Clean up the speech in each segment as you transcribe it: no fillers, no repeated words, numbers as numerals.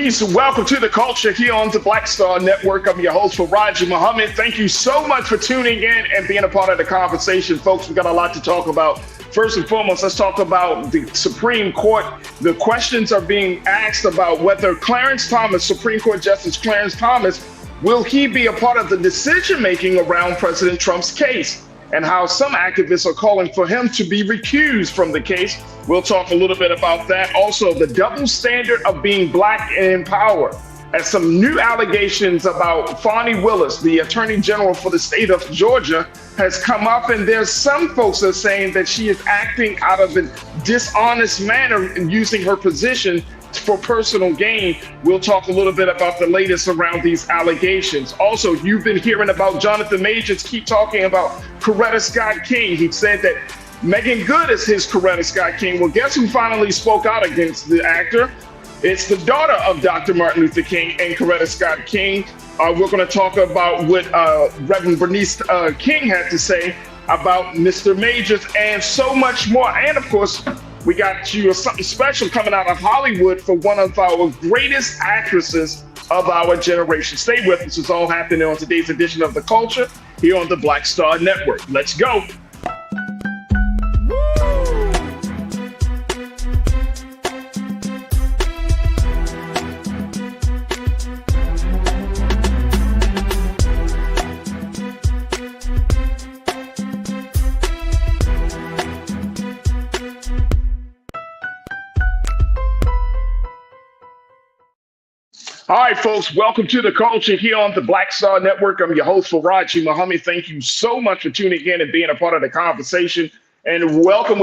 Peace and welcome to the culture here on the Black Star Network. I'm your host, Farajii Muhammad. Thank you so much for tuning in and being a part of the conversation. Folks, we got a lot to talk about. First and foremost, let's talk about the Supreme Court. The questions are being asked about whether Clarence Thomas, Supreme Court Justice Clarence Thomas, will he be a part of the decision-making around President Trump's case, and how some activists are calling for him to be recused from the case. We'll talk a little bit about that. Also, the double standard of being black and in power, as some new allegations about Fani Willis, the Attorney General for the state of Georgia, has come up, and there's some folks that are saying that she is acting out of a dishonest manner and using her position for personal gain. We'll talk a little bit about the latest around these allegations. Also, you've been hearing about Jonathan Majors keep talking about Coretta Scott King. He said that Megan Good is his Coretta Scott King. Well, guess who finally spoke out against the actor? It's the daughter of Dr. Martin Luther King and Coretta Scott King. We're going to talk about what Reverend Bernice King had to say about Mr. Majors and so much more. And of course, we got you something special coming out of Hollywood for one of our greatest actresses of our generation. Stay with us. It's all happening on today's edition of The Culture here on the Black Star Network. Let's go. All right, folks, welcome to the culture here on the Black Star Network. I'm your host, Farajii Muhammad. Thank you so much for tuning in and being a part of the conversation. And welcome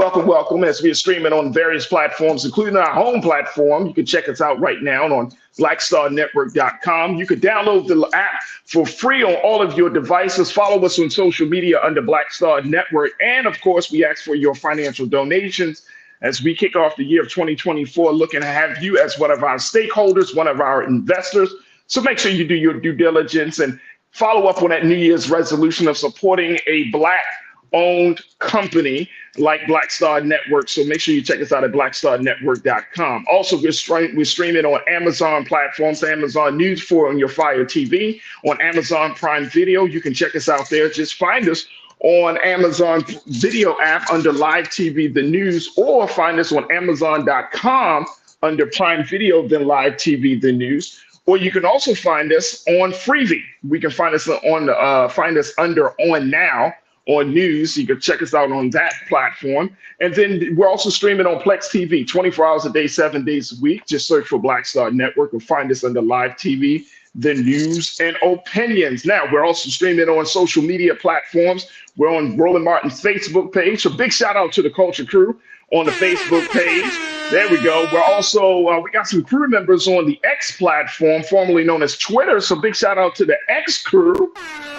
as we are streaming on various platforms, including our home platform. You can check us out right now on blackstarnetwork.com. You can download the app for free on all of your devices. Follow us on social media under Black Star Network. And of course, we ask for your financial donations as we kick off the year of 2024, looking to have you as one of our stakeholders, one of our investors. So make sure you do your due diligence and follow up on that New Year's resolution of supporting a Black-owned company like Black Star Network. So make sure you check us out at blackstarnetwork.com. Also, we're streaming on Amazon platforms, Amazon News for on your Fire TV, on Amazon Prime Video. You can check us out there. Just find us on Amazon Video app under Live TV, the news, or find us on Amazon.com under Prime Video, then Live TV, the news. Or you can also find us on Freevee. We can find us under On Now on News. You can check us out on that platform. And then we're also streaming on Plex TV 24 hours a day, 7 days a week. Just search for Black Star Network and find us under Live TV, the news and opinions. Now, we're also streaming on social media platforms. We're on Roland Martin's Facebook page. So big shout out to the Culture Crew on the Facebook page. There we go. We're also, we got some crew members on the X platform, formerly known as Twitter. So big shout out to the X crew.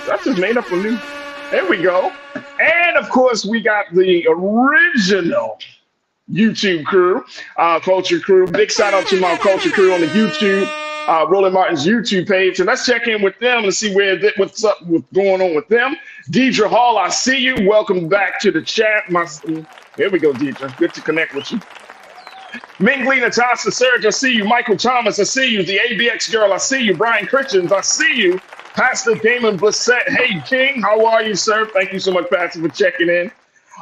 That's just made up a new, there we go. And of course, we got the original YouTube crew, Culture Crew. Big shout out to my Culture Crew on the YouTube, Roland Martin's YouTube page. And let's check in with them and see what's going on with them. Deidre Hall, I see you. Welcome back to the chat. Here we go, Deidre. Good to connect with you. Mingley, Natasha, Serge, I see you. Michael Thomas, I see you. The ABX girl, I see you. Brian Christians, I see you. Pastor Damon Bassett, hey, King, how are you, sir? Thank you so much, Pastor, for checking in.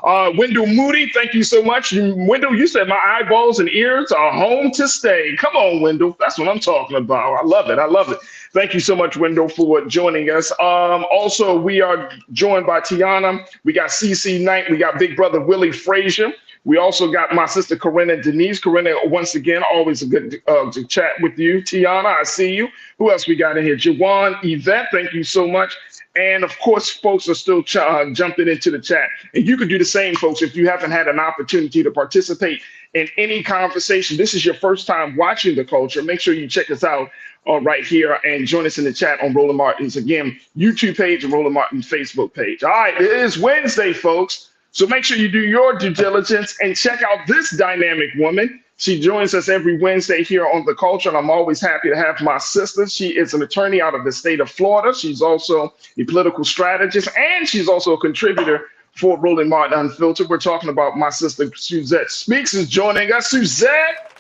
Wendell Moody, thank you so much. Wendell, you said my eyeballs and ears are home to stay. Come on, Wendell. That's what I'm talking about. I love it. I love it. Thank you so much, Wendell, for joining us. Also, we are joined by Tiana. We got CC Knight. We got Big Brother Willie Frazier. We also got my sister Coretta Denise. Coretta, once again, always a good to chat with you. Tiana, I see you. Who else we got in here? Jawan, Yvette, thank you so much. And of course, folks are still jumping into the chat. And you can do the same, folks, if you haven't had an opportunity to participate in any conversation. This is your first time watching The Culture. Make sure you check us out right here and join us in the chat on Roland Martin's, again, YouTube page and Roland Martin's Facebook page. All right, it is Wednesday, folks. So make sure you do your due diligence and check out this dynamic woman. She joins us every Wednesday here on The Culture, and I'm always happy to have my sister. She is an attorney out of the state of Florida. She's also a political strategist, and she's also a contributor for Roland Martin Unfiltered. We're talking about my sister, Suzette Speaks, is joining us. Suzette,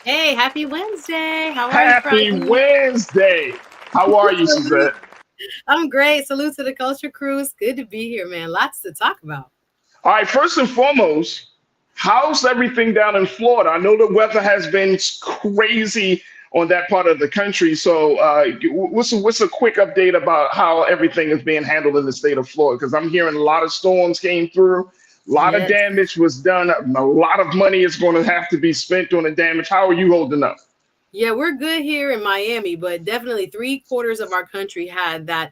Hey, happy Wednesday. How are you, Happy Farajii? Wednesday. How are you, Suzette? I'm great. Salute to the Culture Cruise. Good to be here, man. Lots to talk about. All right, first and foremost, how's everything down in Florida? I know the weather has been crazy on that part of the country. So, what's a quick update about how everything is being handled in the state of Florida? Because I'm hearing a lot of storms came through, a lot of Yes. damage was done, a lot of money is going to have to be spent on the damage. How are you holding up? Yeah, we're good here in Miami, but definitely three-quarters of our country had that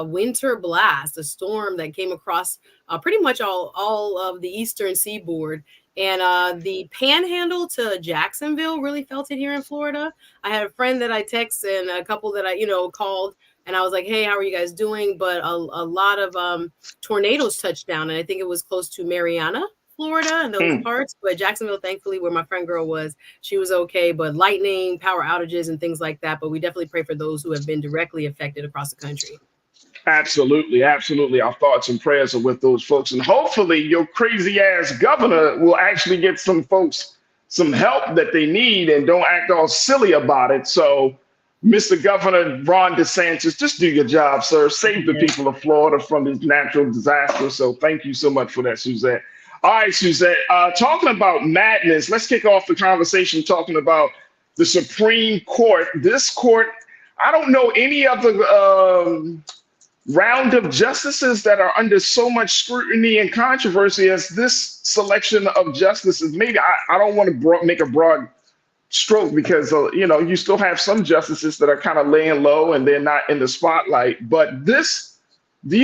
winter blast, a storm that came across pretty much all of the eastern seaboard. And the panhandle to Jacksonville really felt it here in Florida. I had a friend that I texted and a couple that I called, and I was like, hey, how are you guys doing? But a lot of tornadoes touched down, and I think it was close to Mariana, Florida, and those Hmm. parts. But Jacksonville, thankfully, where my friend girl was, she was okay, but lightning, power outages, and things like that. But we definitely pray for those who have been directly affected across the country. Absolutely, absolutely. Our thoughts and prayers are with those folks. And hopefully, your crazy ass governor will actually get some folks some help that they need and don't act all silly about it. So, Mr. Governor Ron DeSantis, just do your job, sir. Save the Yes. people of Florida from these natural disasters. So, thank you so much for that, Suzette. All right, Suzette, talking about madness, let's kick off the conversation talking about the Supreme Court. This court, I don't know any other round of justices that are under so much scrutiny and controversy as this selection of justices. Maybe I don't want to make a broad stroke because you still have some justices that are kind of laying low and they're not in the spotlight. But these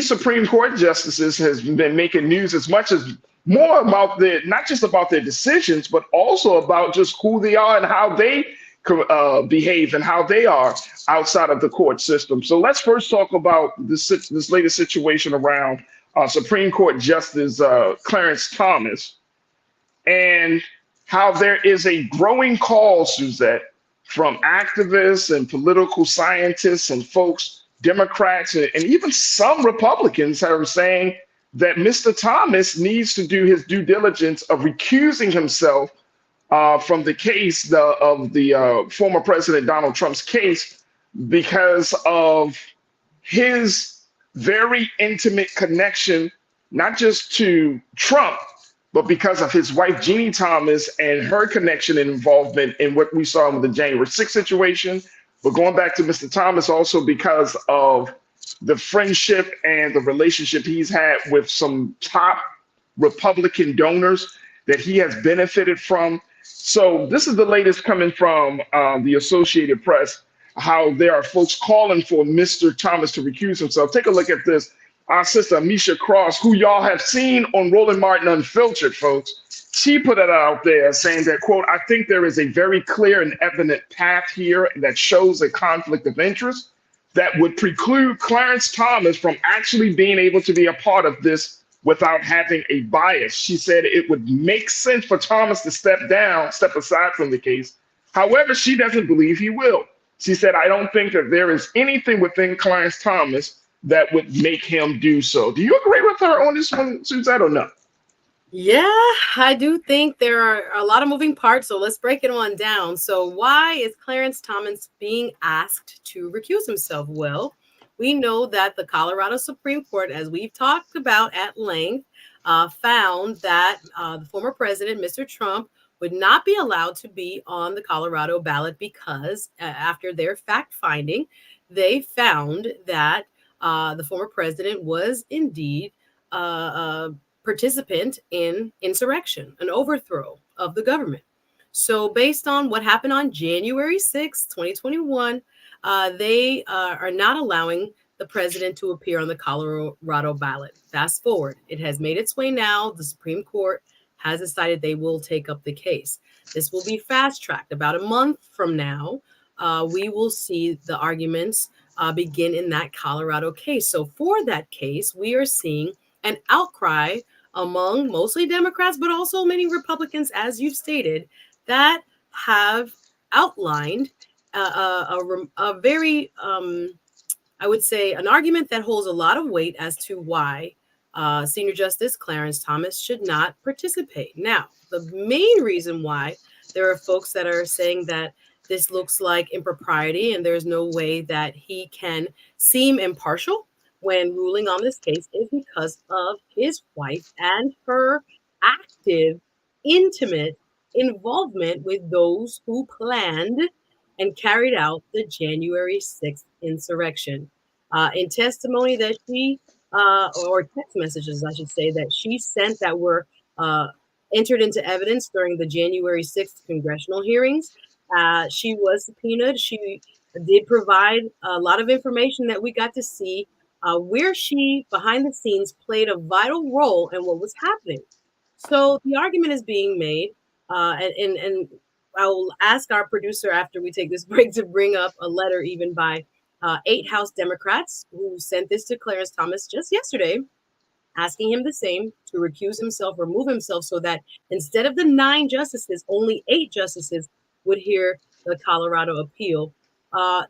Supreme Court justices has been making news as much as more about their not just about their decisions, but also about just who they are and how they behave and how they are outside of the court system. So let's first talk about this latest situation around Supreme Court Justice Clarence Thomas and how there is a growing call, Suzette, from activists and political scientists and folks, Democrats, and even some Republicans are saying that Mr. Thomas needs to do his due diligence of recusing himself from the case of the former President Donald Trump's case because of his very intimate connection, not just to Trump, but because of his wife, Jeannie Thomas, and her connection and involvement in what we saw with the January 6th situation. But going back to Mr. Thomas, also because of the friendship and the relationship he's had with some top Republican donors that he has benefited from. So this is the latest coming from the Associated Press, how there are folks calling for Mr. Thomas to recuse himself. Take a look at this. Our sister Misha Cross, who y'all have seen on Roland Martin Unfiltered, folks, she put it out there saying that, quote, I think there is a very clear and evident path here that shows a conflict of interest that would preclude Clarence Thomas from actually being able to be a part of this without having a bias. She said it would make sense for Thomas to step aside from the case. However, she doesn't believe he will. She said, I don't think that there is anything within Clarence Thomas that would make him do so. Do you agree with her on this one, Suzette, or no? Yeah, I do think there are a lot of moving parts. So let's break it on down. So, why is Clarence Thomas being asked to recuse himself? Well, we know that the Colorado Supreme Court, as we've talked about at length, found that the former president, Mr. Trump, would not be allowed to be on the Colorado ballot because after their fact finding, they found that the former president was indeed participant in insurrection, an overthrow of the government. So, based on what happened on January 6, 2021, they are not allowing the president to appear on the Colorado ballot. Fast forward, it has made its way now. The Supreme Court has decided they will take up the case. This will be fast tracked. About a month from now, we will see the arguments begin in that Colorado case. So, for that case, we are seeing an outcry among mostly Democrats, but also many Republicans, as you've stated, that have outlined a very, I would say, an argument that holds a lot of weight as to why Senior Justice Clarence Thomas should not participate. Now, the main reason why There are folks that are saying that this looks like impropriety and there's no way that he can seem impartial when ruling on this case is because of his wife and her active, intimate involvement with those who planned and carried out the January 6th insurrection. In testimony that she, or text messages, I should say, that she sent that were entered into evidence during the January 6th congressional hearings, she was subpoenaed. She did provide a lot of information that we got to see where she, behind the scenes, played a vital role in what was happening. So the argument is being made, and I will ask our producer after we take this break to bring up a letter even by 8 House Democrats who sent this to Clarence Thomas just yesterday, asking him the same, to recuse himself, remove himself, so that instead of the 9 justices, only 8 justices would hear the Colorado appeal.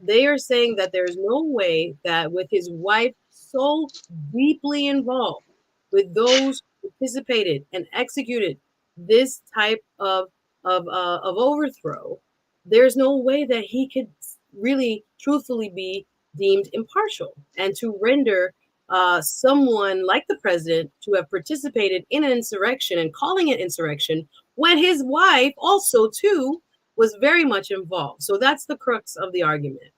They are saying that there's no way that with his wife so deeply involved with those who participated and executed this type of overthrow, there's no way that he could really truthfully be deemed impartial, and to render someone like the president to have participated in an insurrection and calling it insurrection when his wife also too was very much involved. So that's the crux of the argument.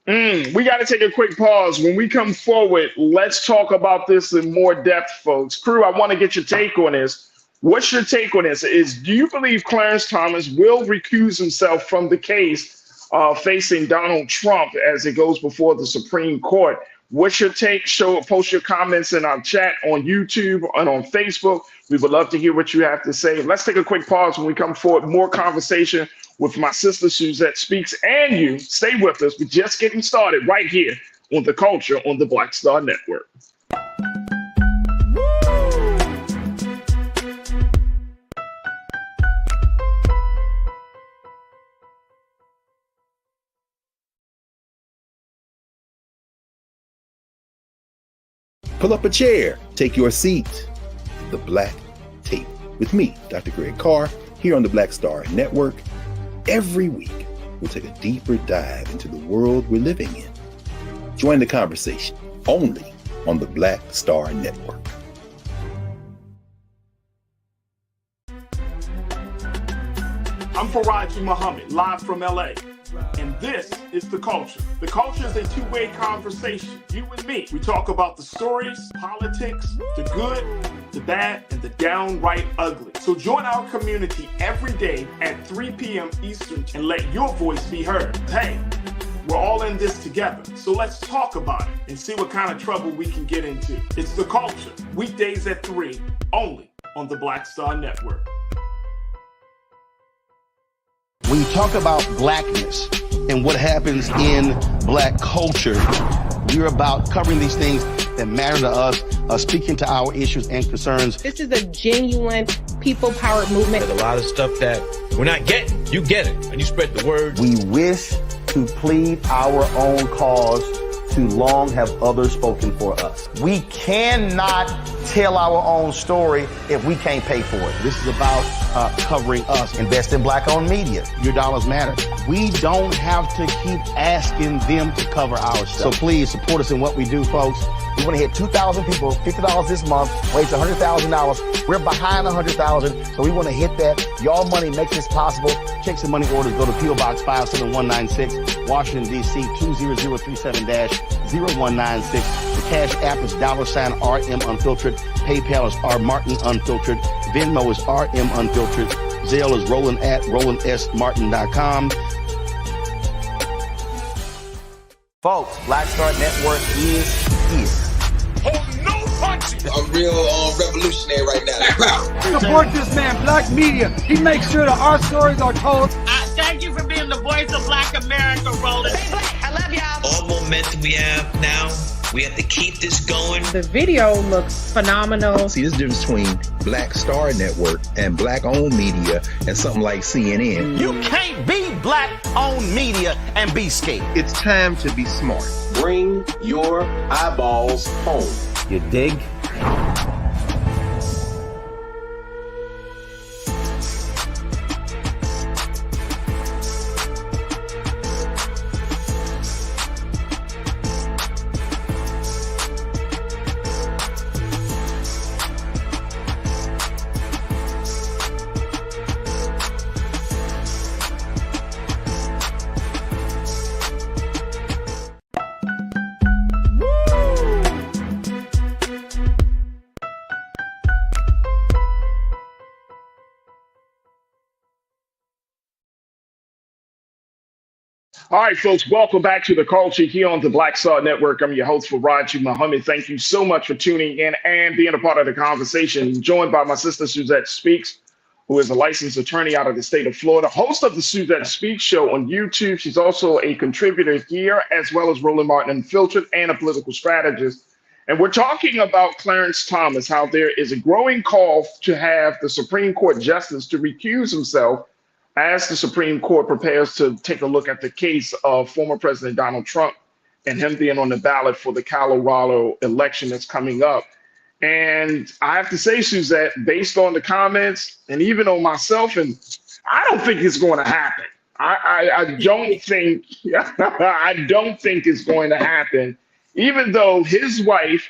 We got to take a quick pause. When we come forward, let's talk about this in more depth, folks. Crew, I want to get your take on this. What's your take on this? Do you believe Clarence Thomas will recuse himself from the case facing Donald Trump as it goes before the Supreme Court? What's your take? Post your comments in our chat on YouTube and on Facebook. We would love to hear what you have to say. Let's take a quick pause. When we come forward, more conversation with my sister Suzette Speaks and you. Stay with us. We're just getting started right here on The Culture on the Black Star Network. Pull up a chair, take your seat. The Black Tape with me, Dr. Greg Carr, here on the Black Star Network. Every week, we'll take a deeper dive into the world we're living in. Join the conversation only on the Black Star Network. I'm Farajii Muhammad, live from LA. And this is The Culture. The Culture is a two-way conversation. You and me. We talk about the stories, politics, the good, the bad, and the downright ugly. So join our community every day at 3 p.m. Eastern and let your voice be heard. Hey, we're all in this together. So let's talk about it and see what kind of trouble we can get into. It's The Culture. Weekdays at 3, only on the Black Star Network. When you talk about blackness and what happens in black culture, we're about covering these things that matter to us, speaking to our issues and concerns. This is a genuine people-powered movement. There's a lot of stuff that we're not getting. You get it, and you spread the word. We wish to plead our own cause. Too long have others spoken for us. We cannot tell our own story if we can't pay for it. This is about covering us. Invest in black-owned media. Your dollars matter. We don't have to keep asking them to cover our stuff. So please support us in what we do, folks. We want to hit 2,000 people, $50 this month, raise $100,000. We're behind 100,000, so we want to hit that. Y'all money makes this possible. Checks and money orders go to P.O. Box 57196, Washington, D.C. 20037-0196. The Cash App is $RM Unfiltered. PayPal is R Martin Unfiltered. Venmo is RM Unfiltered. Zelle is Roland at RolandSMartin.com. Folks, Black Star Network is here. Oh, no punches! I'm real revolutionary right now. Support this man, Black Media. He makes sure that our stories are told. Thank you for being the voice of Black America, Roland. Stay black. I love y'all. All momentum we have now, we have to keep this going. The video looks phenomenal. See, this difference between Black Star Network and black-owned media and something like CNN. You can't be black-owned media and be scared. It's time to be smart. Bring your eyeballs home. You dig? All right, folks, welcome back to the culture here on the Black Star Network. I'm your host, Farajii Muhammad. Thank you so much for tuning in and being a part of the conversation. Joined by my sister, Suzette Speaks, who is a licensed attorney out of the state of Florida, host of the Suzette Speaks show on YouTube. She's also a contributor here, as well as Roland Martin Unfiltered, and a political strategist. And we're talking about Clarence Thomas, how there is a growing call to have the Supreme Court justice to recuse himself as the Supreme Court prepares to take a look at the case of former President Donald Trump and him being on the ballot for the Colorado election that's coming up. And I have to say, Suzette, based on the comments and even on myself, and I don't think it's going to happen. I don't think I don't think it's going to happen, even though his wife,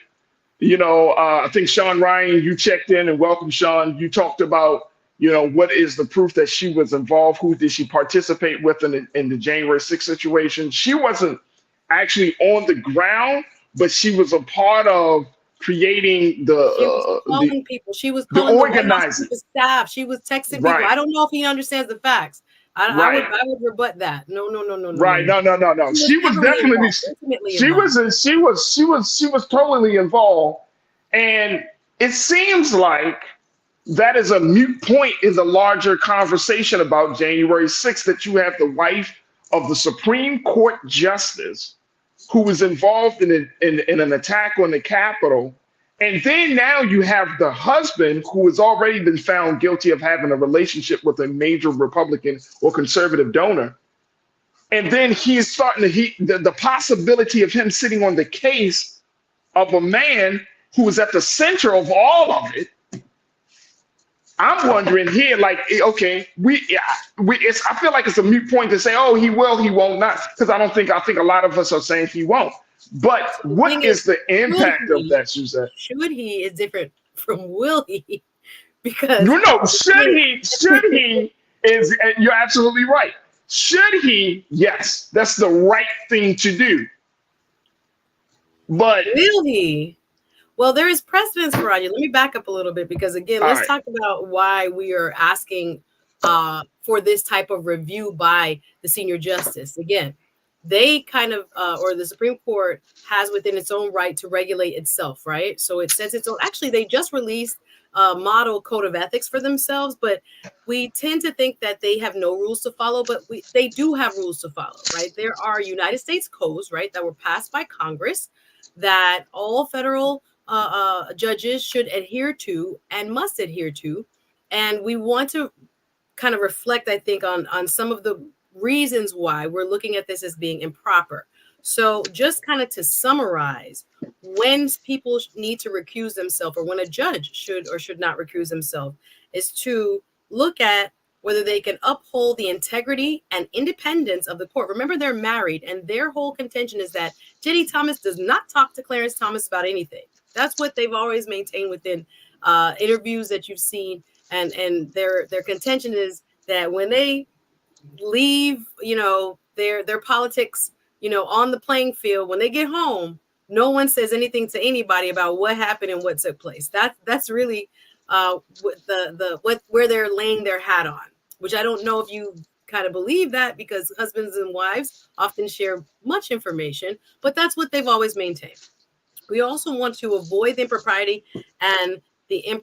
I think Sean Ryan, you checked in, and welcome, Sean. You talked about, what is the proof that she was involved? Who did she participate with in the January 6th situation? She wasn't actually on the ground, but she was a part of creating people. She was calling the organizing staff. She was texting people. Right. I don't know if he understands the facts. I would rebut that. No. Right. No. She was definitely she was totally involved. And it seems like that is a moot point in the larger conversation about January 6th, that you have the wife of the Supreme Court justice who was involved in an attack on the Capitol. And then now you have the husband who has already been found guilty of having a relationship with a major Republican or conservative donor. And then he's starting the possibility of him sitting on the case of a man who is at the center of all of it. I'm wondering here, like, okay, I feel like it's a moot point to say, oh, he will, he won't not, because I think a lot of us are saying he won't. But what is the impact of that, Suzette? Should he is different from will he? Because should he is, you're absolutely right. Should he? Yes, that's the right thing to do. But will he? Well, there is precedence, Farajii. Let me back up a little bit, because again, let's talk about why we are asking for this type of review by the senior justice. Again, they kind of, or the Supreme Court has within its own right to regulate itself, right? So it sets its own, actually, they just released a model code of ethics for themselves, but we tend to think that they have no rules to follow, but they do have rules to follow, right? There are United States codes, right, that were passed by Congress that all federal judges should adhere to and must adhere to. And we want to kind of reflect, I think, on some of the reasons why we're looking at this as being improper. So just kind of to summarize, when people need to recuse themselves, or when a judge should or should not recuse himself, is to look at whether they can uphold the integrity and independence of the court. Remember, they're married, and their whole contention is that Diddy Thomas does not talk to Clarence Thomas about anything. That's what they've always maintained within interviews that you've seen. And their contention is that when they leave, their politics, on the playing field, when they get home, no one says anything to anybody about what happened and what took place. That's really where they're laying their hat on, which I don't know if you kind of believe that, because husbands and wives often share much information, but that's what they've always maintained. We also want to avoid the impropriety and the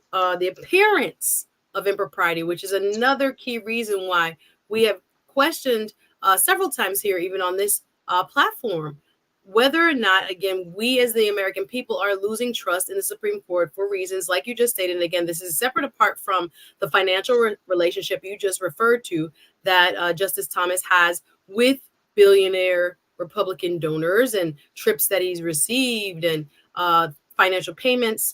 appearance of impropriety, which is another key reason why we have questioned several times here, even on this platform, whether or not, again, we as the American people are losing trust in the Supreme Court for reasons like you just stated. And again, this is separate apart from the financial relationship you just referred to that Justice Thomas has with billionaire Republican donors and trips that he's received and financial payments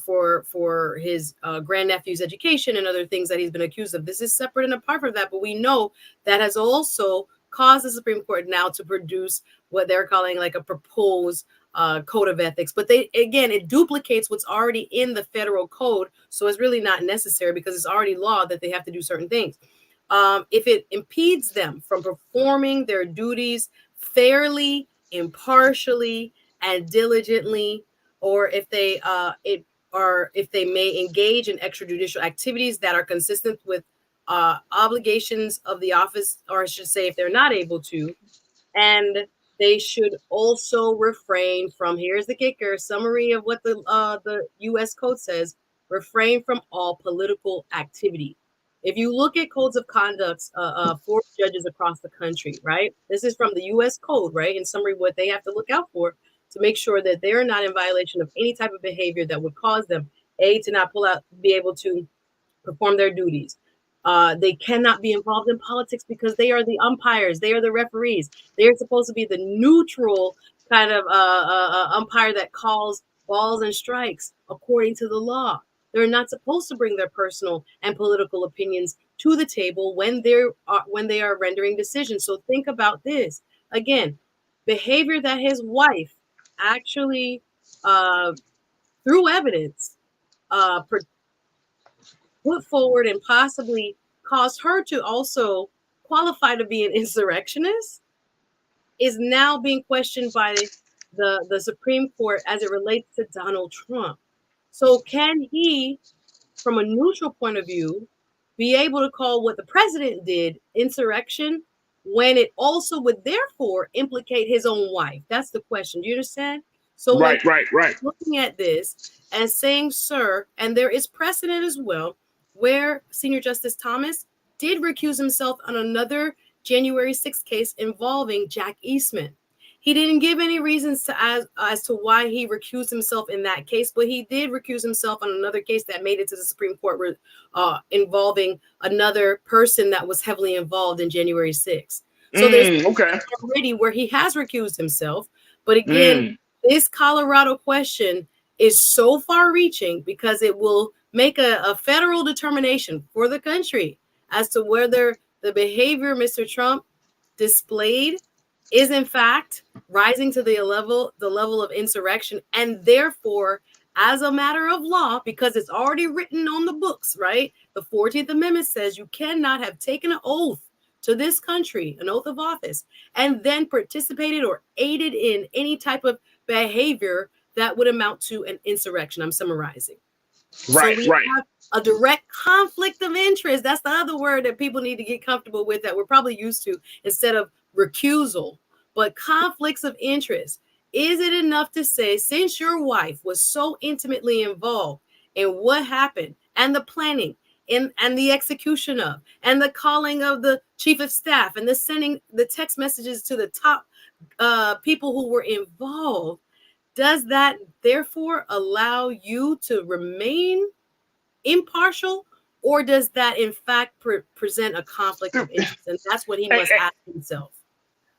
for his grandnephew's education and other things that he's been accused of. This is separate and apart from that, but we know that has also caused the Supreme Court now to produce what they're calling like a proposed code of ethics. But it duplicates what's already in the federal code. So it's really not necessary, because it's already law that they have to do certain things. If it impedes them from performing their duties fairly, impartially, and diligently, or if they may engage in extrajudicial activities that are consistent with obligations of the office, or I should say, if they're not able to, And they should also refrain from, here's the kicker, summary of what the U.S. Code says, refrain from all political activity. If you look at codes of conduct for judges across the country, right? This is from the U.S. Code, right? In summary, what they have to look out for to make sure that they're not in violation of any type of behavior that would cause them, A, to not be able to perform their duties. They cannot be involved in politics because they are the umpires. They are the referees. They are supposed to be the neutral kind of umpire that calls balls and strikes according to the law. They're not supposed to bring their personal and political opinions to the table when they are rendering decisions. So think about this. Again, behavior that his wife actually, through evidence, put forward and possibly caused her to also qualify to be an insurrectionist is now being questioned by the Supreme Court as it relates to Donald Trump. So can he, from a neutral point of view, be able to call what the president did insurrection when it also would therefore implicate his own wife? That's the question. Do you understand? So right. Looking at this and saying, sir, and there is precedent as well, where Senior Justice Thomas did recuse himself on another January 6th case involving Jack Eastman. He didn't give any reasons as to why he recused himself in that case, but he did recuse himself on another case that made it to the Supreme Court involving another person that was heavily involved in January 6th. So there's already where he has recused himself. But again, this Colorado question is so far-reaching because it will make a federal determination for the country as to whether the behavior Mr. Trump displayed is in fact rising to the level of insurrection, and therefore, as a matter of law, because it's already written on the books, right? The 14th Amendment says you cannot have taken an oath to this country, an oath of office, and then participated or aided in any type of behavior that would amount to an insurrection. I'm summarizing. Right. Have a direct conflict of interest. That's the other word that people need to get comfortable with that we're probably used to instead of recusal. But conflicts of interest. Is it enough to say, since your wife was so intimately involved in what happened and the planning and the execution of and the calling of the chief of staff and the sending the text messages to the top people who were involved, does that therefore allow you to remain impartial, or does that in fact present a conflict of interest? And that's what he must ask himself.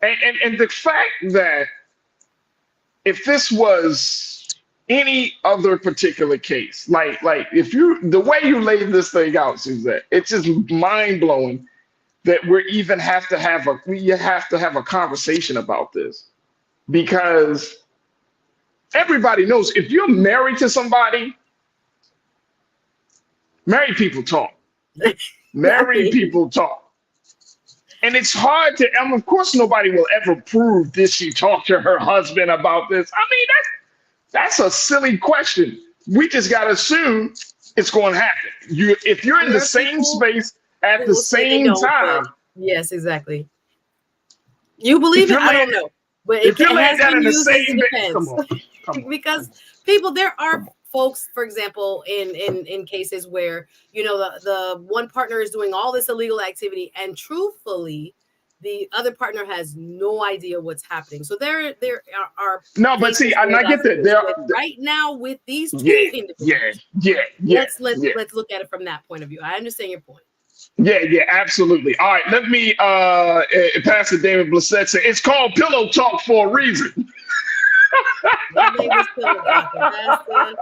And the fact that if this was any other particular case, like if the way you laid this thing out, Suzette, it's just mind blowing that you have to have a conversation about this, because everybody knows if you're married to somebody, married people talk. Married people talk. And it's hard to, and of course, nobody will ever prove did she talk to her husband about this. I mean, that's a silly question. We just got to assume it's going to happen. If you're in the same space at the same time. Yes, exactly. You believe it? I don't know. But it has been used as defense. Because people, there are folks, for example, in cases where, the one partner is doing all this illegal activity and truthfully, the other partner has no idea what's happening. So there are no, but see, I get that. Right now with these two individuals. Let's look at it from that point of view. I understand your point. Yeah, absolutely. All right, let me Pastor David Bassett say it's called Pillow Talk for a reason. My name is Pillow Talk, Pastor.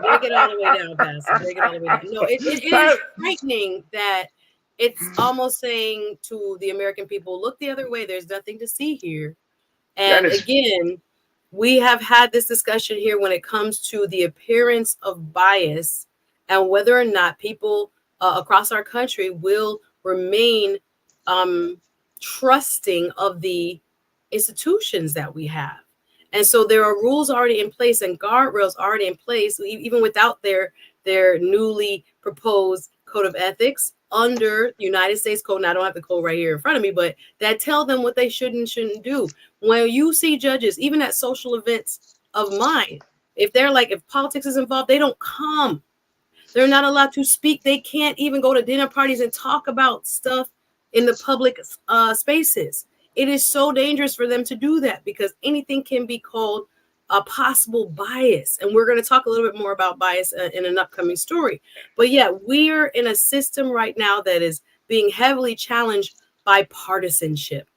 Break it all the way down, Pastor. Break it all the way down. No, it is frightening that it's almost saying to the American people, look the other way. There's nothing to see here. And again, we have had this discussion here when it comes to the appearance of bias and whether or not people across our country will remain trusting of the institutions that we have. And so there are rules already in place and guardrails already in place, even without their newly proposed code of ethics under United States Code. And I don't have the code right here in front of me, but that tell them what they should and shouldn't do. When you see judges, even at social events of mine, if politics is involved, they don't come. They're not allowed to speak. They can't even go to dinner parties and talk about stuff in the public spaces. It is so dangerous for them to do that because anything can be called a possible bias. And we're going to talk a little bit more about bias in an upcoming story. But yeah, we're in a system right now that is being heavily challenged by partisanship.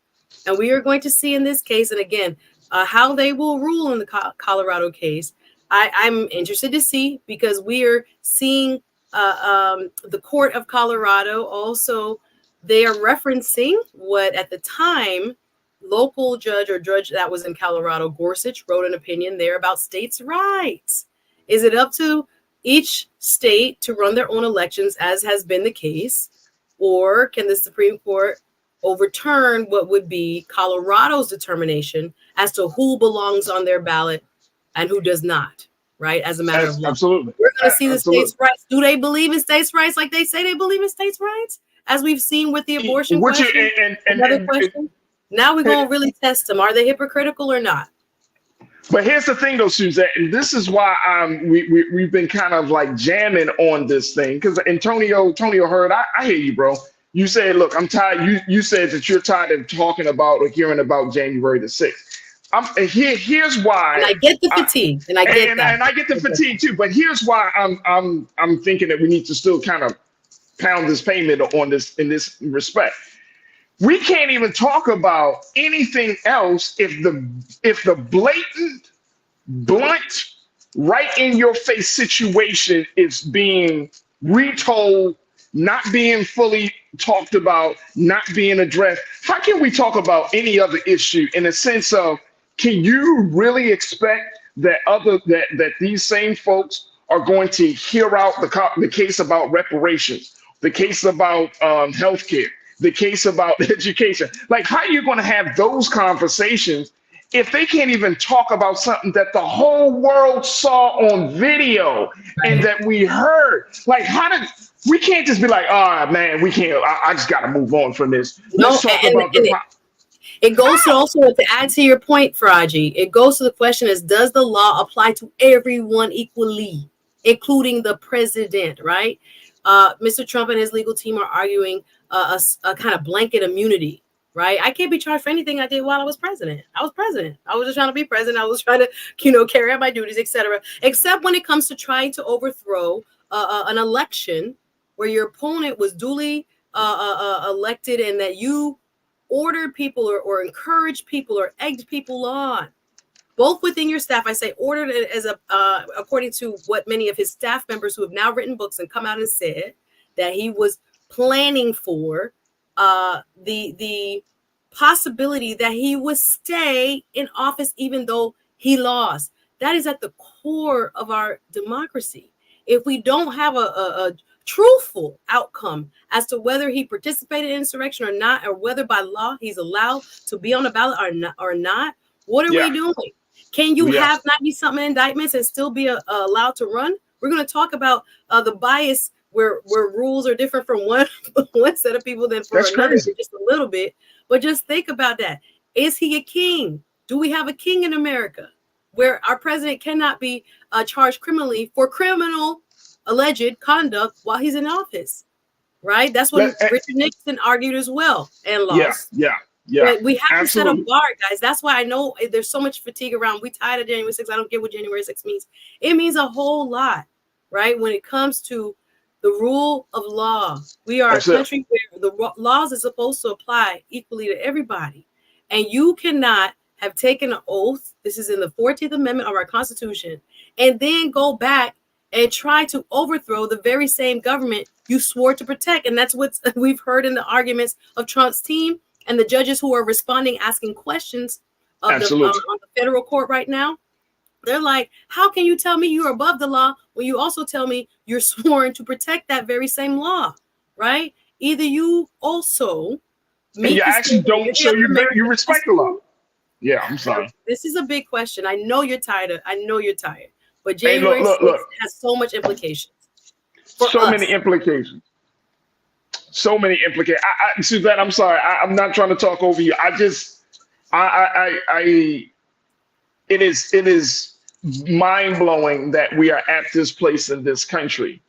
And we are going to see in this case, and again, how they will rule in the Colorado case. I'm interested to see because we are seeing the court of Colorado also, they are referencing what at the time local judge that was in Colorado, Gorsuch, wrote an opinion there about states' rights. Is it up to each state to run their own elections, as has been the case, or can the Supreme Court overturn what would be Colorado's determination as to who belongs on their ballot and who does not, right? As a matter of law. Absolutely. We're going to see the states' rights. Do they believe in states' rights like they say they believe in states' rights? As we've seen with the abortion question, another question. Now we're going to really test them. Are they hypocritical or not? But here's the thing, though, Suzette, and this is why we've been kind of like jamming on this thing. Because Antonio heard, I hear you, bro. You said, look, I'm tired. You said that you're tired of talking about or hearing about January the 6th. Here's why. And I get the fatigue, and I get that. And I get the fatigue too. But here's why I'm thinking that we need to still kind of pound this pavement on this in this respect. We can't even talk about anything else if the blatant, blunt, right in your face situation is being retold, not being fully talked about, not being addressed. How can we talk about any other issue in a sense of, can you really expect that these same folks are going to hear out the case about reparations, the case about healthcare, the case about education? Like, how are you going to have those conversations if they can't even talk about something that the whole world saw on video and that we heard? Like, we can't just be like, man, we can't, I just got to move on from this. Let's talk about it goes to also, to add to your point, Farajii, it goes to the question is, does the law apply to everyone equally, including the president, right? Mr. Trump and his legal team are arguing a kind of blanket immunity, right? I can't be charged for anything I did while I was president. I was president. I was just trying to be president. I was trying to, carry out my duties, etc. Except when it comes to trying to overthrow an election where your opponent was duly elected and that you ordered people or encouraged people or egged people on, both within your staff. I say ordered as according to what many of his staff members who have now written books and come out and said that he was planning for the possibility that he would stay in office even though he lost. That is at the core of our democracy. If we don't have a truthful outcome as to whether he participated in insurrection or not, or whether by law he's allowed to be on the ballot or not, what are we doing? Can you have 90-something indictments and still be allowed to run? We're going to talk about the bias where rules are different from one set of people than for another, just a little bit. But just think about that. Is he a king? Do we have a king in America where our president cannot be charged criminally for criminal alleged conduct while he's in office? Right? That's what Richard Nixon argued as well and lost. Yeah. But we have to set a bar, guys. That's why I know there's so much fatigue around. We tired of January 6th. I don't get what January 6th means. It means a whole lot, right? When it comes to the rule of law, we are a country where the laws are supposed to apply equally to everybody. And you cannot have taken an oath. This is in the 14th Amendment of our Constitution, and then go back and try to overthrow the very same government you swore to protect. And that's what we've heard in the arguments of Trump's team and the judges who are responding, asking questions of on the federal court right now. They're like, how can you tell me you're above the law when you also tell me you're sworn to protect that very same law, right? Either you also you actually don't show you respect the law. Yeah, I'm sorry. This is a big question. I know you're tired. But January 6th has so much implications. So many implications. so many implications. Suzette, I'm sorry. I'm not trying to talk over you. It is mind blowing that we are at this place in this country.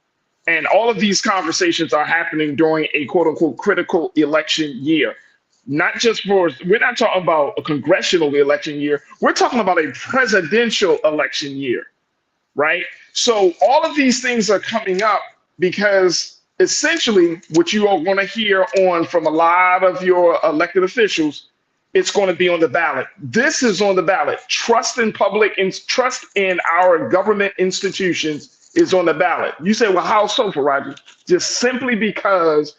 And all of these conversations are happening during a quote unquote critical election year. Not just we're not talking about a congressional election year. We're talking about a presidential election year, right? So all of these things are coming up because essentially what you are going to hear from a lot of your elected officials, it's going to be on the ballot. This is on the ballot. Trust in trust in our government institutions is on the ballot. You say, well, how so, Farajii? Just simply because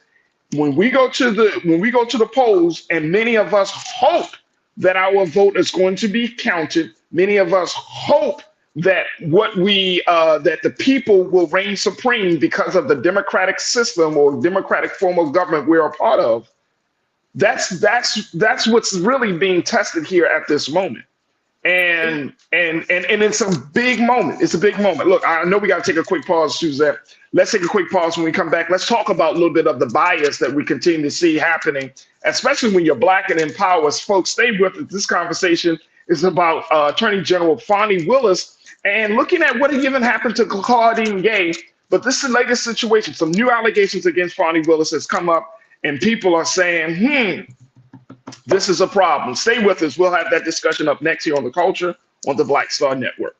when we go to the polls, and many of us hope that our vote is going to be counted, many of us hope that that the people will reign supreme because of the democratic system or democratic form of government we're a part of. That's what's really being tested here at this moment. And it's a big moment. It's a big moment. Look, I know we got to take a quick pause, Suzette. Let's take a quick pause. When we come back, let's talk about a little bit of the bias that we continue to see happening, especially when you're Black and in power. Folks, stay with us. This conversation is about Attorney General Fani Willis and looking at what even happened to Claudine Gay. But this is the latest situation. Some new allegations against Fani Willis has come up, and people are saying, this is a problem. Stay with us. We'll have that discussion up next here on The Culture on the Black Star Network.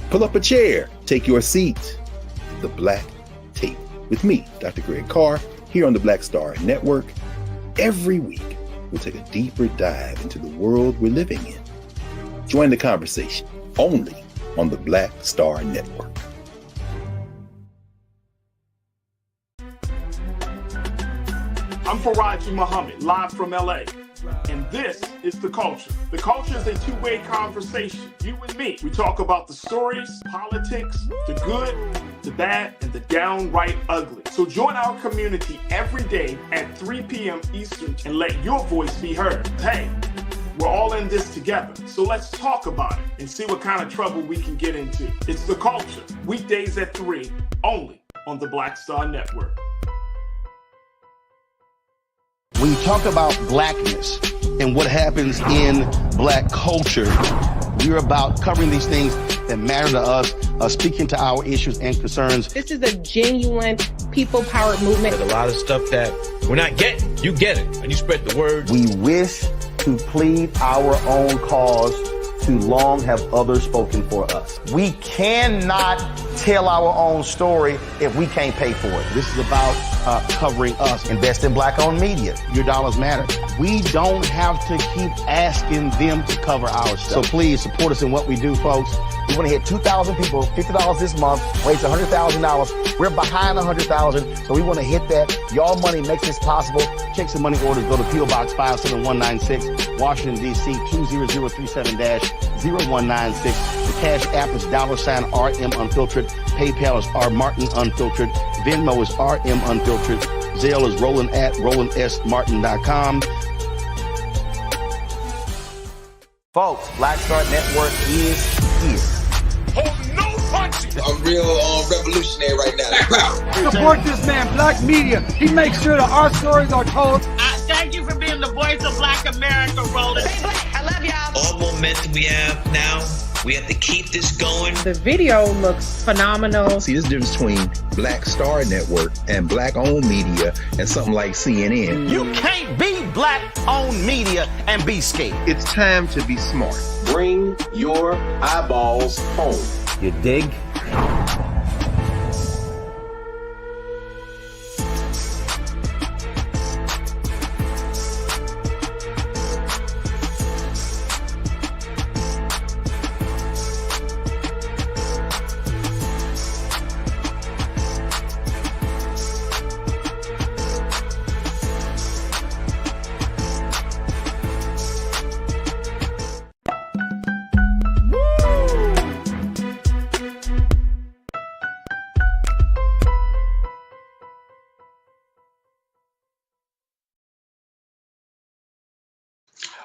Pull up a chair. Take your seat. The Black Tape with me, Dr. Greg Carr, here on the Black Star Network. Every week, we'll take a deeper dive into the world we're living in. Join the conversation only on the Black Star Network. I'm Farajii Muhammad, live from LA. And this is The Culture. The Culture is a two-way conversation. You and me. We talk about the stories, politics, the good, the bad, and the downright ugly. So join our community every day at 3 p.m. Eastern and let your voice be heard. Hey, we're all in this together. So let's talk about it and see what kind of trouble we can get into. It's The Culture, weekdays at 3, only on the Black Star Network. When you talk about blackness and what happens in Black culture, we're about covering these things that matter to us, speaking to our issues and concerns. This is a genuine people-powered movement. There's a lot of stuff that we're not getting. You get it, and you spread the word. We wish to plead our own cause. Too long have others spoken for us. We cannot tell our own story if we can't pay for it. This is about covering us. Invest in Black-owned media. Your dollars matter. We don't have to keep asking them to cover our stuff. So please support us in what we do, folks. We want to hit 2,000 people, $50 this month, raise $100,000. We're behind 100,000, so we want to hit that. Y'all money makes this possible. Check some money orders. Go to P.O. Box 57196, Washington, D.C. 20037-0196. The Cash App is $RM Unfiltered. PayPal is R Martin Unfiltered. Venmo is RM Unfiltered. Zelle is Roland at RolandSMartin.com. Folks, Black Star Network is here. Oh, no punches! I'm real revolutionary right now. Support this man, Black media. He makes sure that our stories are told. Thank you for being the voice of Black America, Roland. Stay black. I love y'all. All momentum we have now, we have to keep this going. The video looks phenomenal. See, there's a difference between Black Star Network and Black-owned media and something like CNN. You can't be Black-owned media and be scared. It's time to be smart. Bring your eyeballs home. You dig?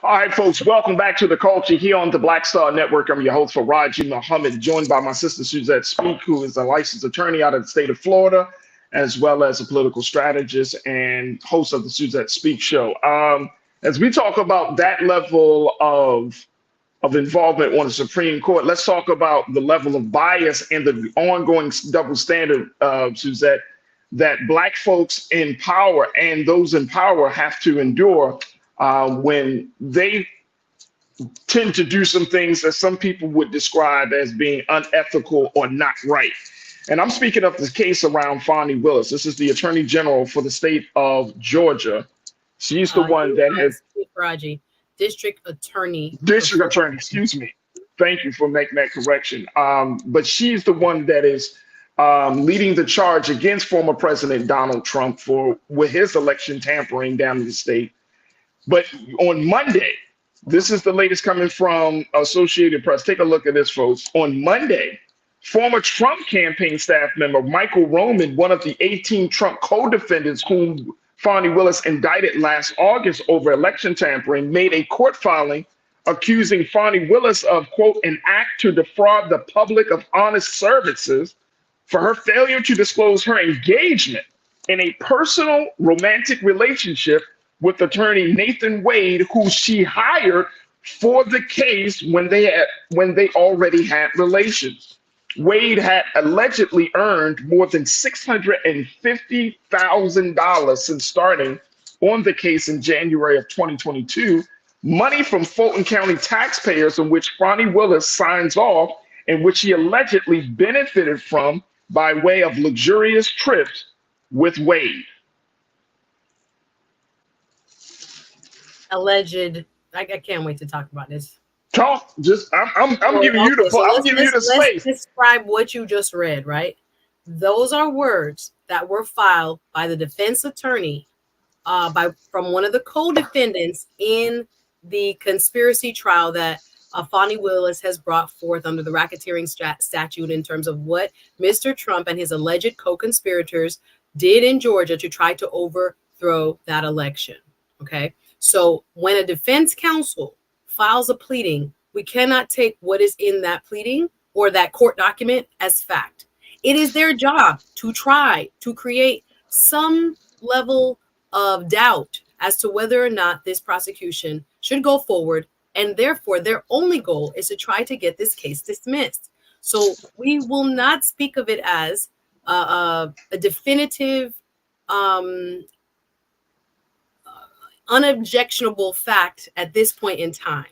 All right, folks, welcome back to The Culture here on the Black Star Network. I'm your host, Farajii Muhammad, joined by my sister, Suzette Speak, who is a licensed attorney out of the state of Florida, as well as a political strategist and host of the Suzette Speak show. As we talk about that level of involvement on the Supreme Court, let's talk about the level of bias and the ongoing double standard, Suzette, that Black folks in power and those in power have to endure when they tend to do some things that some people would describe as being unethical or not right. And I'm speaking of the case around Fani Willis. This is the Attorney General for the state of Georgia. She's the one that has Farajii, District Attorney, excuse me. Thank you for making that correction. But she's the one that is leading the charge against former President Donald Trump with his election tampering down in the state. But on Monday, this is the latest coming from Associated Press. Take a look at this, folks. On Monday, former Trump campaign staff member Michael Roman, one of the 18 Trump co-defendants whom Fani Willis indicted last August over election tampering, made a court filing accusing Fani Willis of, quote, an act to defraud the public of honest services for her failure to disclose her engagement in a personal romantic relationship with attorney Nathan Wade, who she hired for the case when they already had relations. Wade had allegedly earned more than $650,000 since starting on the case in January of 2022, money from Fulton County taxpayers in which Fani Willis signs off and which he allegedly benefited from by way of luxurious trips with Wade. Alleged. I can't wait to talk about this. Talk. I'm giving you the space. Let's describe what you just read. Right. Those are words that were filed by the defense attorney, from one of the co-defendants in the conspiracy trial that Fani Willis has brought forth under the racketeering statute in terms of what Mr. Trump and his alleged co-conspirators did in Georgia to try to overthrow that election. Okay. So when a defense counsel files a pleading, we cannot take what is in that pleading or that court document as fact. It is their job to try to create some level of doubt as to whether or not this prosecution should go forward. And therefore, their only goal is to try to get this case dismissed. So we will not speak of it as a definitive, unobjectionable fact at this point in time.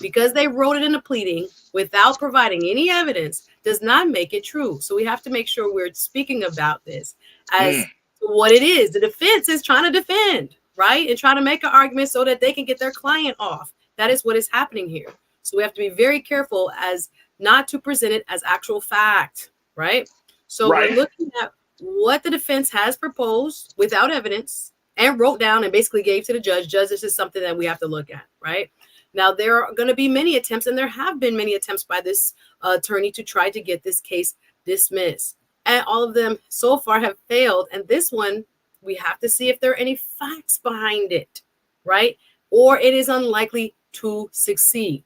Because they wrote it in a pleading without providing any evidence does not make it true. So we have to make sure we're speaking about this as what it is. The defense is trying to defend, right? And trying to make an argument so that they can get their client off. That is what is happening here. So we have to be very careful as not to present it as actual fact, right? So we're looking at what the defense has proposed without evidence and wrote down and basically gave to the judge. Judge, this is something that we have to look at, right? Now, there are going to be many attempts, and there have been many attempts by this attorney to try to get this case dismissed. And all of them so far have failed. And this one, we have to see if there are any facts behind it, right? Or it is unlikely to succeed.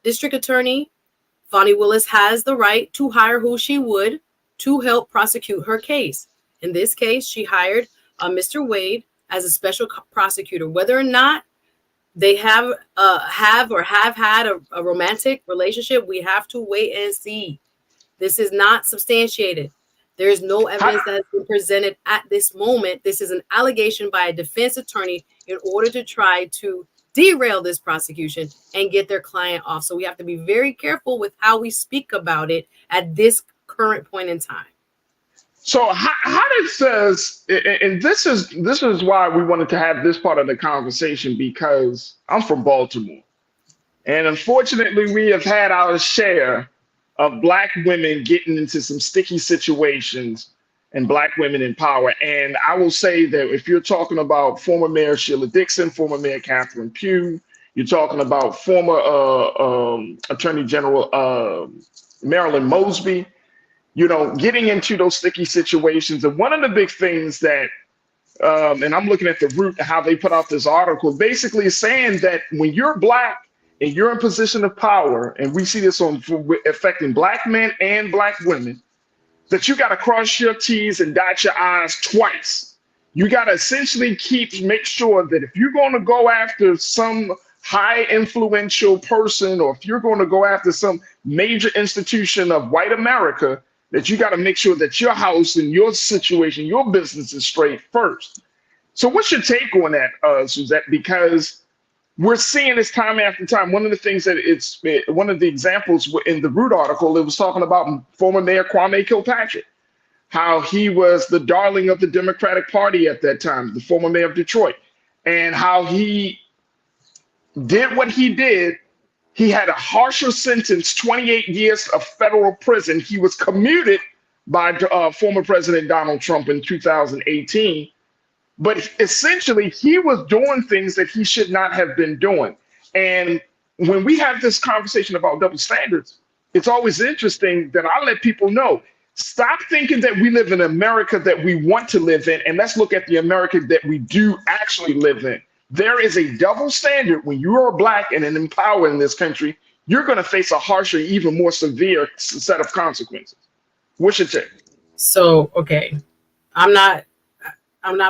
District Attorney Fani Willis has the right to hire who she would to help prosecute her case. In this case, she hired Mr. Wade as a special prosecutor. Whether or not they have had a romantic relationship, we have to wait and see. This is not substantiated. There is no evidence that has been presented at this moment. This is an allegation by a defense attorney in order to try to derail this prosecution and get their client off. So we have to be very careful with how we speak about it at this current point in time. So how it says, and this is why we wanted to have this part of the conversation, because I'm from Baltimore. And unfortunately, we have had our share of Black women getting into some sticky situations and Black women in power. And I will say that if you're talking about former Mayor Sheila Dixon, former Mayor Catherine Pugh, you're talking about former Attorney General Marilyn Mosby, you know, getting into those sticky situations. And one of the big things that and I'm looking at the root of how they put out this article, basically saying that when you're black and you're in position of power, and we see this on affecting black men and black women, that you got to cross your T's and dot your I's twice. You got to essentially make sure that if you're going to go after some high influential person, or if you're going to go after some major institution of white America, that you got to make sure that your house and your situation, your business is straight first. So what's your take on that, Suzette? Because we're seeing this time after time. One of the things that one of the examples in the Root article, it was talking about former Mayor Kwame Kilpatrick, how he was the darling of the Democratic Party at that time, the former mayor of Detroit, and how he did what he did. He had a harsher sentence, 28 years of federal prison. He was commuted by former President Donald Trump in 2018. But essentially, he was doing things that he should not have been doing. And when we have this conversation about double standards, it's always interesting that I let people know, stop thinking that we live in America that we want to live in, and let's look at the America that we do actually live in. There is a double standard. When you are black and in power in this country, you're going to face a harsher, even more severe set of consequences. What's your take? So, okay, I'm not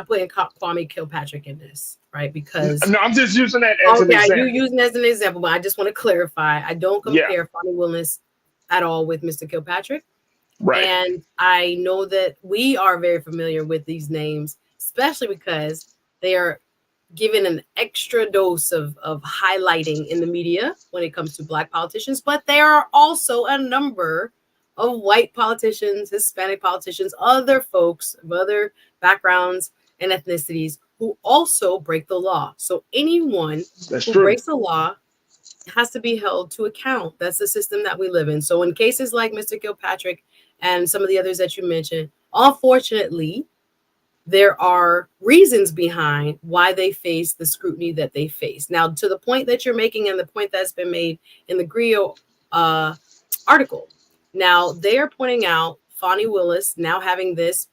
putting Kwame Kilpatrick in this, right? Because no, I'm just using that as an example. You're using it as an example, but I just want to clarify. I don't compare Fani Willis at all with Mr. Kilpatrick. Right. And I know that we are very familiar with these names, especially because they are given an extra dose of highlighting in the media when it comes to black politicians. But there are also a number of white politicians, Hispanic politicians, other folks of other backgrounds and ethnicities who also break the law. So anyone who breaks the law has to be held to account. That's the system that we live in. So in cases like Mr. Kilpatrick and some of the others that you mentioned, unfortunately, there are reasons behind why they face the scrutiny that they face. Now, to the point that you're making and the point that's been made in the Grio article, now they are pointing out Fani Willis now having this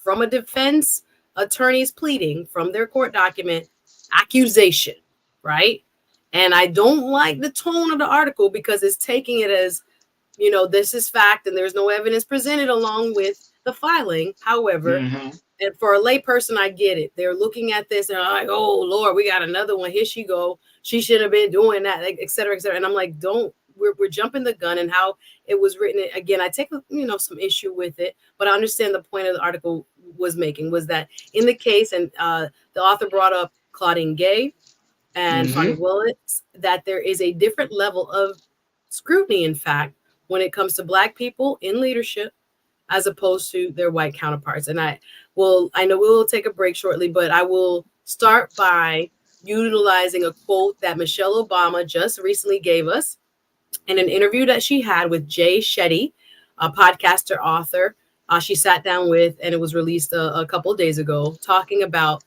from a defense attorney's pleading from their court document accusation, right? And I don't like the tone of the article because it's taking it as, you know, this is fact and there's no evidence presented along with the filing. However, and for a layperson, I get it. They're looking at this and they're like, oh, Lord, we got another one. Here she go. She shouldn't have been doing that, et cetera, et cetera. And I'm like, we're jumping the gun and how it was written. Again, I take, some issue with it, but I understand the point of the article was making was that in the case, and the author brought up Claudine Gay and Fani Willis, that there is a different level of scrutiny, in fact, when it comes to Black people in leadership as opposed to their white counterparts. And I know we will take a break shortly, but I will start by utilizing a quote that Michelle Obama just recently gave us in an interview that she had with Jay Shetty, a podcaster, author. She sat down with, and it was released a couple of days ago, talking about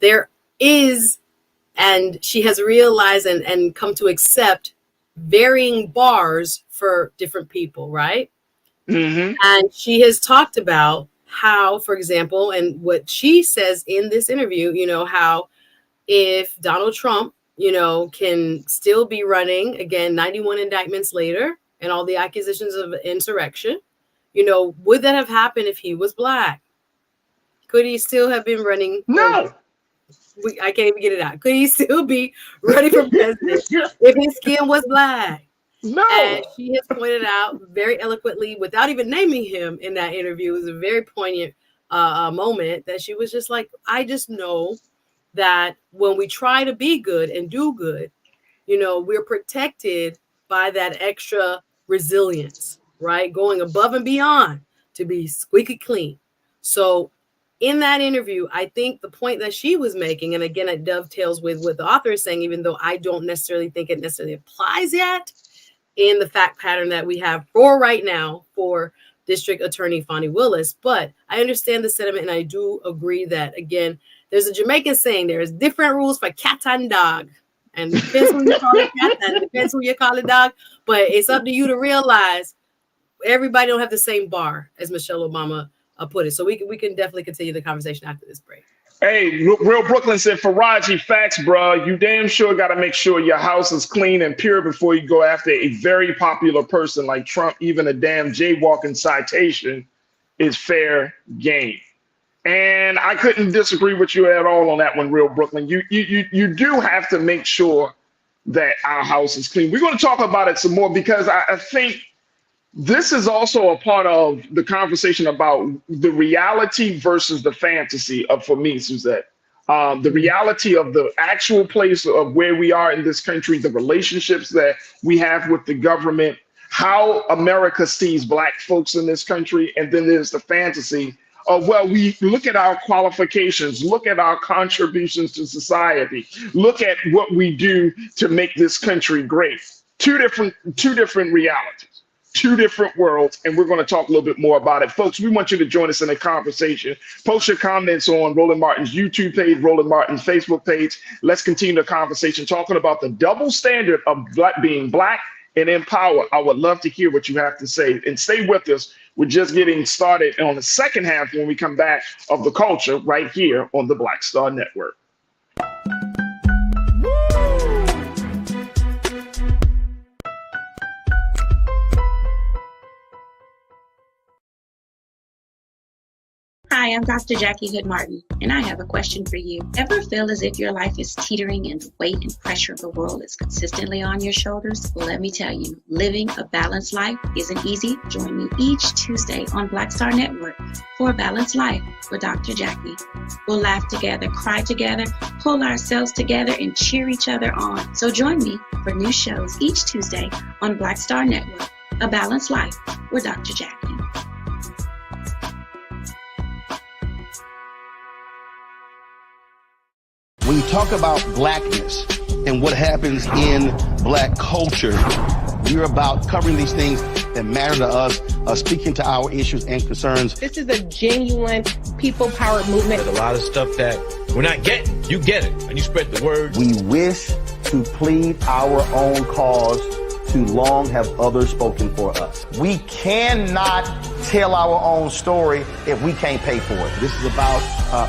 there is, and she has realized and come to accept varying bars for different people, right? And she has talked about how, for example, and what she says in this interview, how if Donald Trump, can still be running, again, 91 indictments later and all the accusations of insurrection, would that have happened if he was Black? Could he still have been running? No. I can't even get it out. Could he still be running for president if his skin was Black? No. And she has pointed out very eloquently, without even naming him in that interview, it was a very poignant moment that she was just like, I just know that when we try to be good and do good, we're protected by that extra resilience, right? Going above and beyond to be squeaky clean. So in that interview, I think the point that she was making, and again, it dovetails with what the author is saying, even though I don't necessarily think it necessarily applies yet, in the fact pattern that we have for right now for District Attorney Fani Willis. But I understand the sentiment, and I do agree that, again, there's a Jamaican saying there is different rules for cat and dog. And it depends who you call it cat and depends who you call it dog. But it's up to you to realize everybody don't have the same bar, as Michelle Obama put it. So we can definitely continue the conversation after this break. Hey, Real Brooklyn said, Farajii, facts, bro. You damn sure got to make sure your house is clean and pure before you go after a very popular person like Trump. Even a damn jaywalking citation is fair game. And I couldn't disagree with you at all on that one, Real Brooklyn. You do have to make sure that our house is clean. We're going to talk about it some more because I think this is also a part of the conversation about the reality versus the fantasy for me, Suzette. The reality of the actual place of where we are in this country, the relationships that we have with the government, how America sees Black folks in this country, and then there's the fantasy of, well, we look at our qualifications, look at our contributions to society, look at what we do to make this country great. Two different realities. Two different worlds, and we're going to talk a little bit more about it. Folks, we want you to join us in the conversation. Post your comments on Roland Martin's YouTube page, Roland Martin's Facebook page. Let's continue the conversation talking about the double standard of being Black and in power. I would love to hear what you have to say, and stay with us. We're just getting started on the second half when we come back of The Culture right here on the Black Star Network. Hi, I'm Dr. Jackie Hood Martin, and I have a question for you. Ever feel as if your life is teetering and the weight and pressure of the world is consistently on your shoulders? Well, let me tell you, living a balanced life isn't easy. Join me each Tuesday on Black Star Network for A Balanced Life with Dr. Jackie. We'll laugh together, cry together, pull ourselves together, and cheer each other on. So join me for new shows each Tuesday on Black Star Network, A Balanced Life with Dr. Jackie. When you talk about Blackness and what happens in Black culture, we're about covering these things that matter to us, speaking to our issues and concerns. This is a genuine people-powered movement. There's a lot of stuff that we're not getting. You get it, and you spread the word. We wish to plead our own cause. Too long have others spoken for us. We cannot tell our own story if we can't pay for it. This is about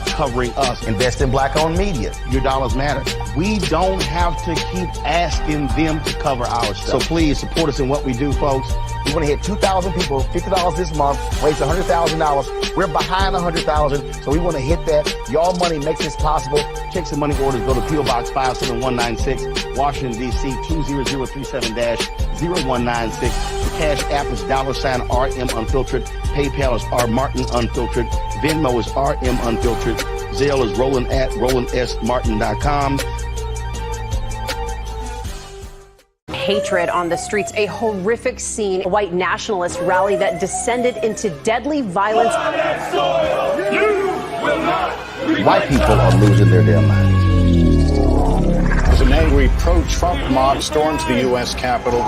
covering us. Invest in Black-owned media. Your dollars matter. We don't have to keep asking them to cover our stuff. So please support us in what we do, folks. We want to hit 2,000 people, $50 this month, raise $100,000. We're behind $100,000, so we want to hit that. Y'all money makes this possible. Check some money orders. Go to P.O. Box 57196, Washington, D.C. 20037-0196. The Cash App is $RM Unfiltered. PayPal is R Martin Unfiltered. Venmo is RM Unfiltered. Zelle is Roland at RolandSMartin.com. Hatred on the streets, a horrific scene, a white nationalist rally that descended into deadly violence. White people are losing their damn minds. As an angry pro-Trump mob storms the U.S. Capitol,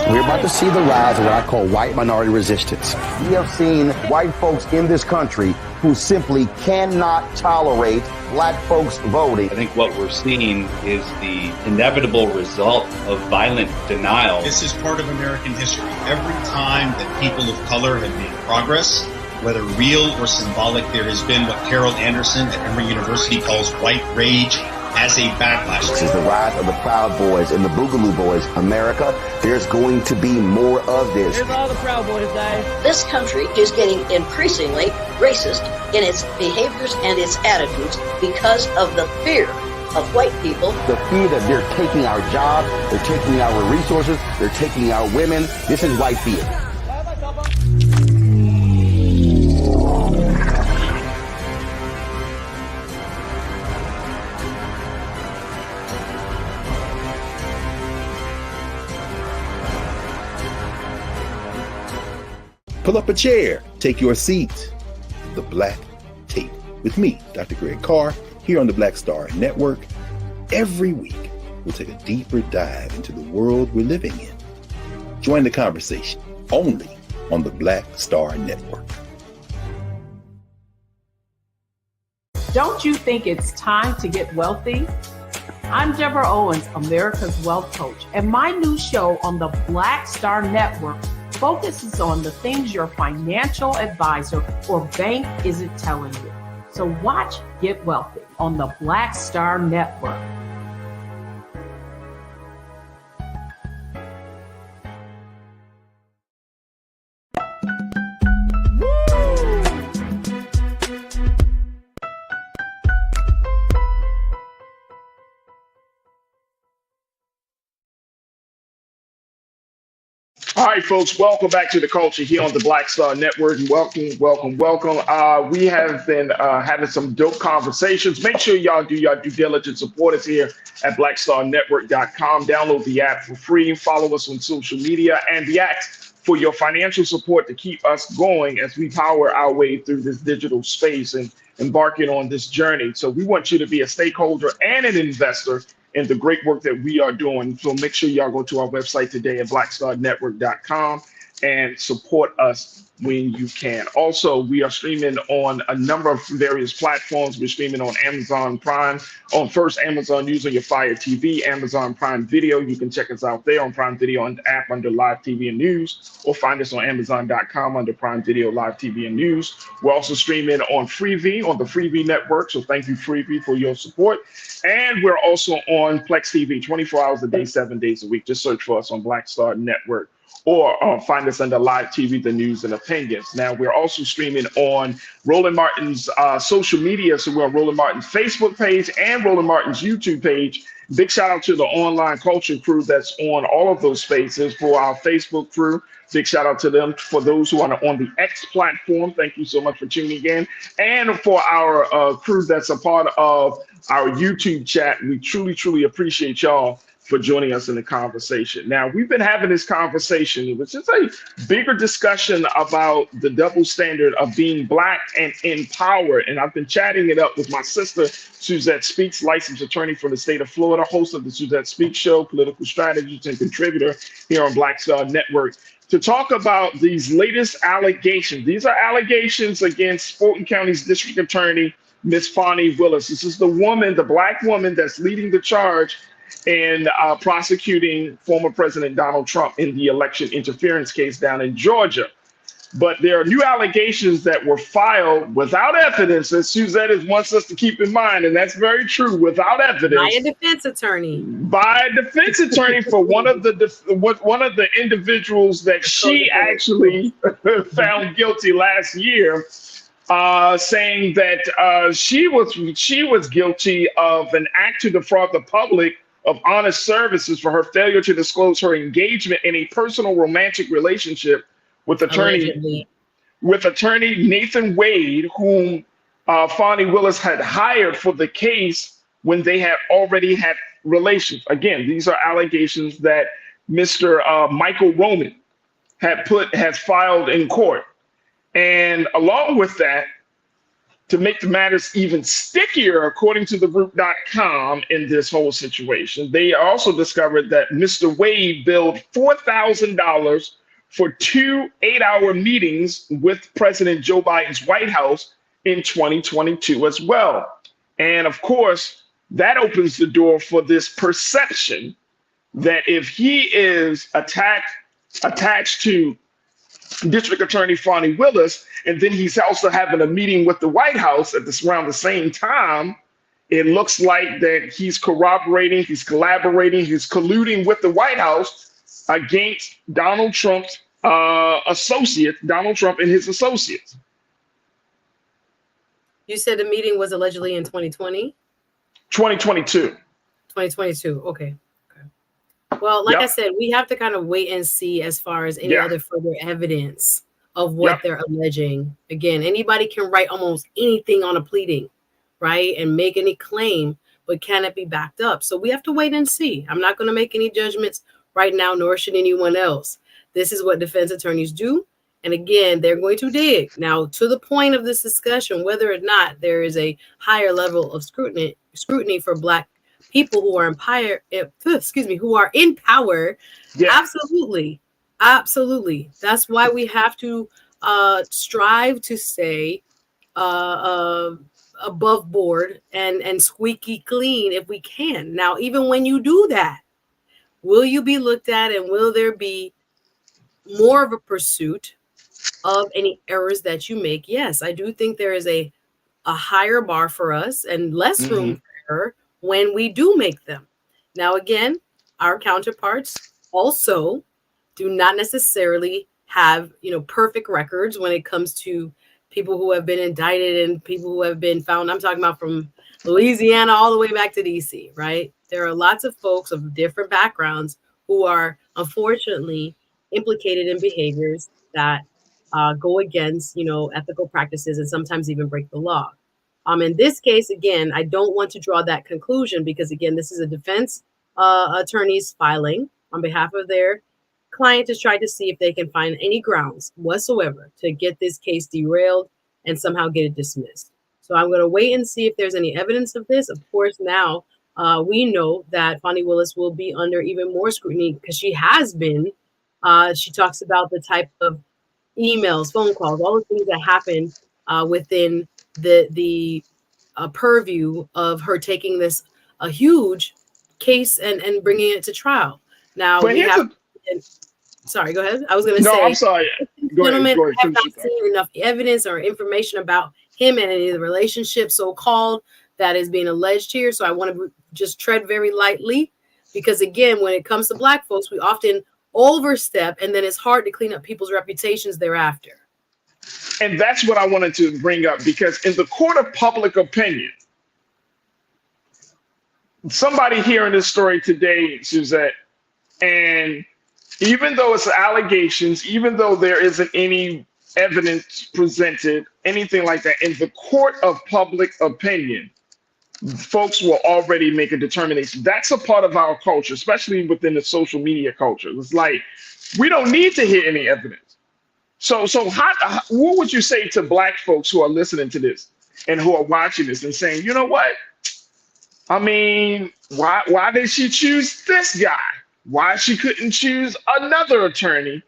we're about to see the rise of what I call white minority resistance. We have seen white folks in this country who simply cannot tolerate Black folks voting. I think what we're seeing is the inevitable result of violent denial. This is part of American history. Every time that people of color have made progress, whether real or symbolic, there has been what Carol Anderson at Emory University calls white rage as a backlash. This is the rise of the Proud Boys and the Boogaloo Boys. America, there's going to be more of this. Here's all the Proud Boys, guys. This country is getting increasingly racist in its behaviors and its attitudes because of the fear of white people. The fear that they're taking our jobs, they're taking our resources, they're taking our women. This is white fear. Pull up a chair, take your seat. The Black Tape with me, Dr. Greg Carr, here on the Black Star Network. Every week, we'll take a deeper dive into the world we're living in. Join the conversation only on the Black Star Network. Don't you think it's time to get wealthy? I'm Deborah Owens, America's Wealth Coach, and my new show on the Black Star Network focuses on the things your financial advisor or bank isn't telling you. So watch Get Wealthy on the Black Star Network. All right, folks, welcome back to the culture here on the Black Star Network. Welcome. We have been having some dope conversations. Make sure y'all do your due diligence. Support us here at blackstarnetwork.com. Download the app for free. Follow us on social media and the app for your financial support to keep us going as we power our way through this digital space and embarking on this journey. So we want you to be a stakeholder and an investor in the great work that we are doing. So make sure y'all go to our website today at blackstarnetwork.com and support us when you can. Also, we are streaming on a number of various platforms. We're streaming on Amazon Prime, on first Amazon News on your Fire TV, Amazon Prime Video. You can check us out there on Prime Video on the app under Live TV and News, or find us on Amazon.com under Prime Video, Live TV and News. We're also streaming on Freevee, on the Freevee network. So thank you, Freevee, for your support. And we're also on Plex TV 24 hours a day, 7 days a week. Just search for us on Black Star Network, or find us under Live TV, the news and opinions. Now, we're also streaming on Roland Martin's social media. So we're on Roland Martin's Facebook page and Roland Martin's YouTube page. Big shout out to the online culture crew that's on all of those spaces. For our Facebook crew, big shout out to them. For those who are on the X platform, thank you so much for tuning in. And for our crew that's a part of our YouTube chat, we truly appreciate y'all for joining us in the conversation. Now, we've been having this conversation. It was just a bigger discussion about the double standard of being Black and in power. And I've been chatting it up with my sister, Suzette Speaks, licensed attorney from the state of Florida, host of the Suzette Speaks Show, political strategist and contributor here on Black Star Network, to talk about these latest allegations. These are allegations against Fulton County's district attorney, Miss Fani Willis. This is the woman, the Black woman that's leading the charge in prosecuting former President Donald Trump in the election interference case down in Georgia. But there are new allegations that were filed without evidence, as Suzette wants us to keep in mind, and that's very true, without evidence. By a defense attorney. By a defense attorney for one of the individuals that she actually found guilty last year, saying that she was guilty of an act to defraud the public of honest services for her failure to disclose her engagement in a personal romantic relationship with attorney Nathan Wade, whom Fani Willis had hired for the case when they had already had relations. Again, these are allegations that Mr. Michael Roman has filed in court. And along with that, to make the matters even stickier, according to the group.com, in this whole situation, they also discovered that Mr. Wade billed $4,000 for 2 8-hour meetings with President Joe Biden's White House in 2022 as well. And of course, that opens the door for this perception that if he is attached to District Attorney Fani Willis, and then he's also having a meeting with the White House around the same time, it looks like that he's corroborating, he's collaborating, he's colluding with the White House against Donald Trump's associates, Donald Trump and his associates. You said the meeting was allegedly in 2020? 2022. 2022, okay. Well, like I said, we have to kind of wait and see as far as any other further evidence of what they're alleging. Again, anybody can write almost anything on a pleading, right? And make any claim, but can it be backed up? So we have to wait and see. I'm not going to make any judgments right now, nor should anyone else. This is what defense attorneys do. And again, they're going to dig. Now, to the point of this discussion, whether or not there is a higher level of scrutiny for Black people who are in power, absolutely. That's why we have to strive to stay above board and squeaky clean if we can. Now, even when you do that, will you be looked at, and will there be more of a pursuit of any errors that you make? Yes, I do think there is a a higher bar for us and less room for her when we do make them. Now, again, our counterparts also do not necessarily have, perfect records when it comes to people who have been indicted and people who have been found. I'm talking about from Louisiana all the way back to DC, right? There are lots of folks of different backgrounds who are unfortunately implicated in behaviors that go against, ethical practices and sometimes even break the law. In this case, again, I don't want to draw that conclusion because, again, this is a defense attorney's filing on behalf of their client to try to see if they can find any grounds whatsoever to get this case derailed and somehow get it dismissed. So I'm going to wait and see if there's any evidence of this. Of course, now we know that Fani Willis will be under even more scrutiny because she has been. She talks about the type of emails, phone calls, all the things that happen within the purview of her taking this a huge case and bringing it to trial. Now, sorry, go ahead. I was going to say. No, I'm sorry. Gentlemen have not seen enough evidence or information about him and any of the relationship, so-called, that is being alleged here. So I want to just tread very lightly because, again, when it comes to Black folks, we often overstep and then it's hard to clean up people's reputations thereafter. And that's what I wanted to bring up because in the court of public opinion, somebody hearing this story today, Suzette, and even though it's allegations, even though there isn't any evidence presented, anything like that, in the court of public opinion, folks will already make a determination. That's a part of our culture, especially within the social media culture. It's like, we don't need to hear any evidence. So what would you say to Black folks who are listening to this and who are watching this and saying, you know what? I mean, why did she choose this guy? Why she couldn't choose another attorney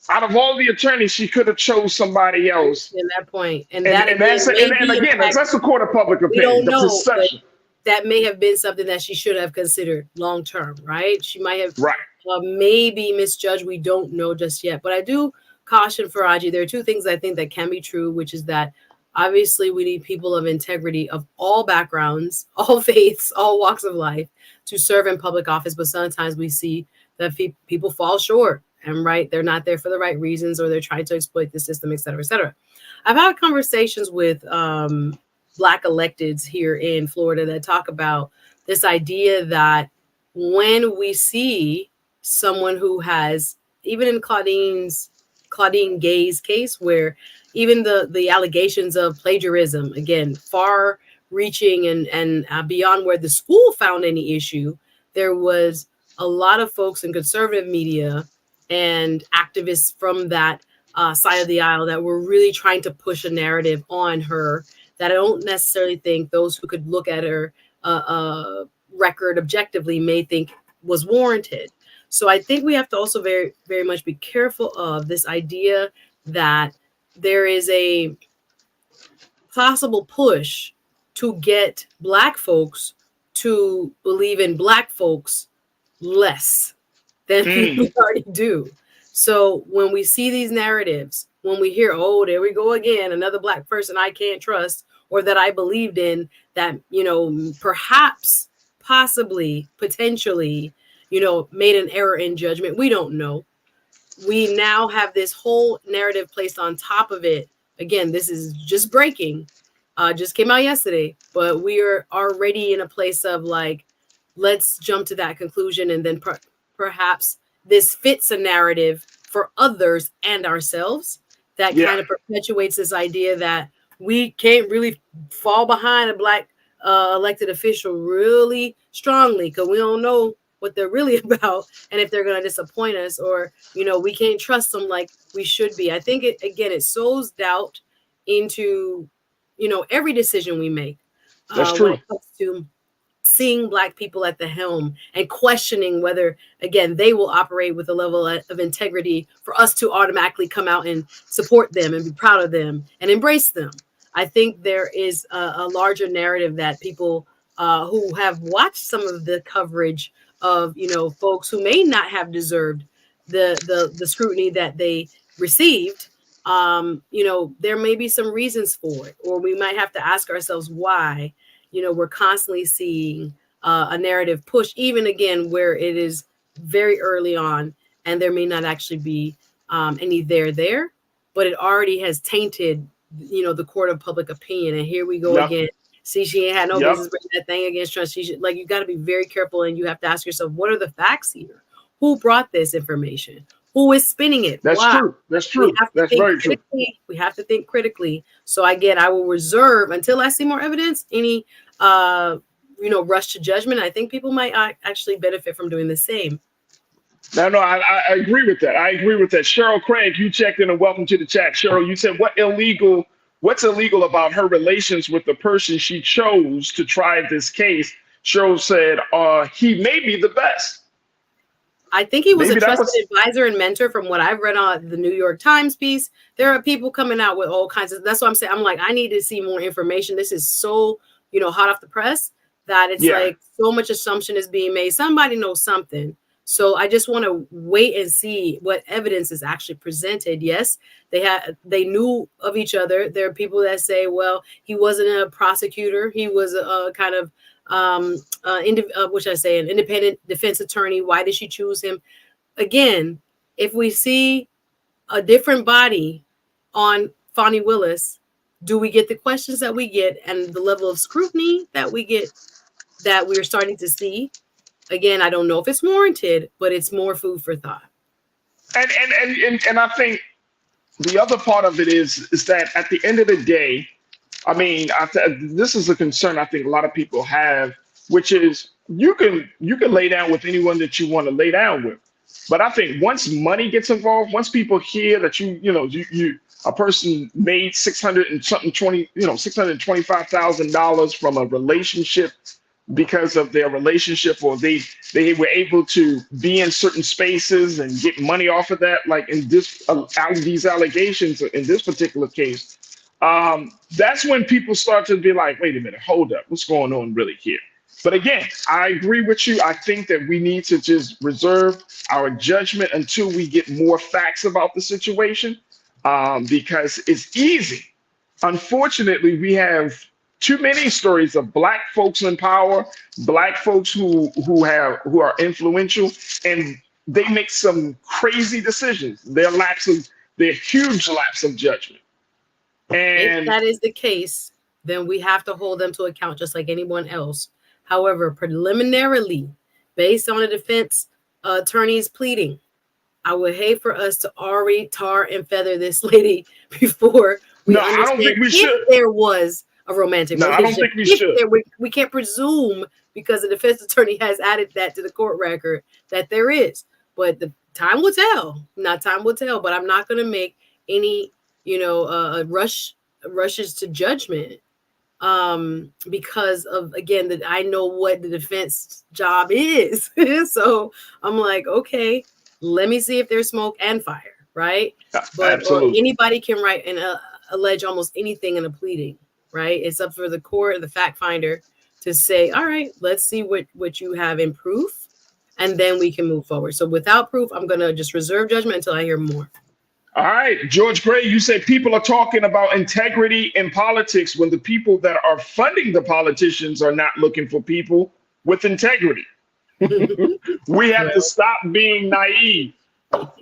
out of all the attorneys, she could have chose somebody else. In that point, and again, that's the court of public opinion. We don't know, that may have been something that she should have considered long term, right? She might have maybe misjudged. We don't know just yet, but I do caution Farajii. There are two things I think that can be true, which is that obviously we need people of integrity of all backgrounds, all faiths, all walks of life to serve in public office. But sometimes we see that people fall short and they're not there for the right reasons, or they're trying to exploit the system, et cetera, et cetera. I've had conversations with Black electeds here in Florida that talk about this idea that when we see someone who has, even in Claudine Gay's case, where even the allegations of plagiarism, again, far reaching and beyond where the school found any issue, there was a lot of folks in conservative media and activists from that side of the aisle that were really trying to push a narrative on her that I don't necessarily think those who could look at her record objectively may think was warranted. So I think we have to also very, very much be careful of this idea that there is a possible push to get Black folks to believe in Black folks less than we already do. So when we see these narratives, when we hear, oh, there we go again, another Black person I can't trust, or that I believed in, that, perhaps, possibly, potentially, made an error in judgment. We don't know. We now have this whole narrative placed on top of it. Again, this is just breaking. Just came out yesterday, but we are already in a place of let's jump to that conclusion. And then perhaps this fits a narrative for others and ourselves that kind of perpetuates this idea that we can't really fall behind a Black elected official really strongly because we don't know what they're really about and if they're going to disappoint us, or, we can't trust them like we should be. I think it sows doubt into, every decision we make. That's true. When it comes to seeing Black people at the helm and questioning whether, again, they will operate with a level of integrity for us to automatically come out and support them and be proud of them and embrace them. I think there is a larger narrative that people who have watched some of the coverage of, folks who may not have deserved the scrutiny that they received, there may be some reasons for it, or we might have to ask ourselves why, we're constantly seeing a narrative push, even again, where it is very early on and there may not actually be any there, but it already has tainted, the court of public opinion. And here we go again. See, she ain't had no business bringing that thing against Trump. You got to be very careful, and you have to ask yourself, what are the facts here? Who brought this information? Who is spinning it? That's Why? true. That's true. That's very true. We have to think critically. So again, I will reserve until I see more evidence any rush to judgment. I think people might actually benefit from doing the same. No, I agree with that. I agree with that. Cheryl Craig, you checked in, and welcome to the chat. Cheryl, you said, what's illegal about her relations with the person she chose to try this case? Cheryl said, he may be the best. I think he was a trusted advisor and mentor from what I've read on the New York Times piece. There are people coming out with all kinds of, that's what I'm saying. I'm like, I need to see more information. This is so, hot off the press that it's like so much assumption is being made. Somebody knows something. So I just want to wait and see what evidence is actually presented. Yes, they knew of each other. There are people that say, well, he wasn't a prosecutor. He was a kind of an independent defense attorney. Why did she choose him? Again, if we see a different body on Fani Willis, do we get the questions that we get and the level of scrutiny that we get, that we're starting to see? Again, I don't know if it's warranted, but it's more food for thought. And I think the other part of it is that at the end of the day, I mean, this is a concern I think a lot of people have, which is you can lay down with anyone that you want to lay down with. But I think once money gets involved, once people hear that a person made $625,000 from a relationship because of their relationship, or they were able to be in certain spaces and get money off of that, like in these allegations in this particular case, that's when people start to be like, wait a minute, hold up, what's going on really here? But again, I agree with you. I think that we need to just reserve our judgment until we get more facts about the situation, because it's easy. Unfortunately, we have too many stories of Black folks in power, Black folks who are influential, and they make some crazy decisions. They're huge lapse of judgment. And if that is the case, then we have to hold them to account just like anyone else. However, preliminarily, based on a defense attorney's pleading, I would hate for us to already tar and feather this lady before we understand. I don't think we should. There was a romantic relationship. I don't think we should. We can't presume because the defense attorney has added that to the court record that there is. But the time will tell. Time will tell. But I'm not going to make any, rushes to judgment because of, again, that I know what the defense job is. So I'm like, okay, let me see if there's smoke and fire, right? But anybody can write and allege almost anything in a pleading. Right, it's up for the court, the fact finder, to say, all right, let's see what you have in proof, and then we can move forward. So without proof, I'm going to just reserve judgment until I hear more. All right, George Gray, you say people are talking about integrity in politics when the people that are funding the politicians are not looking for people with integrity. We have to stop being naive.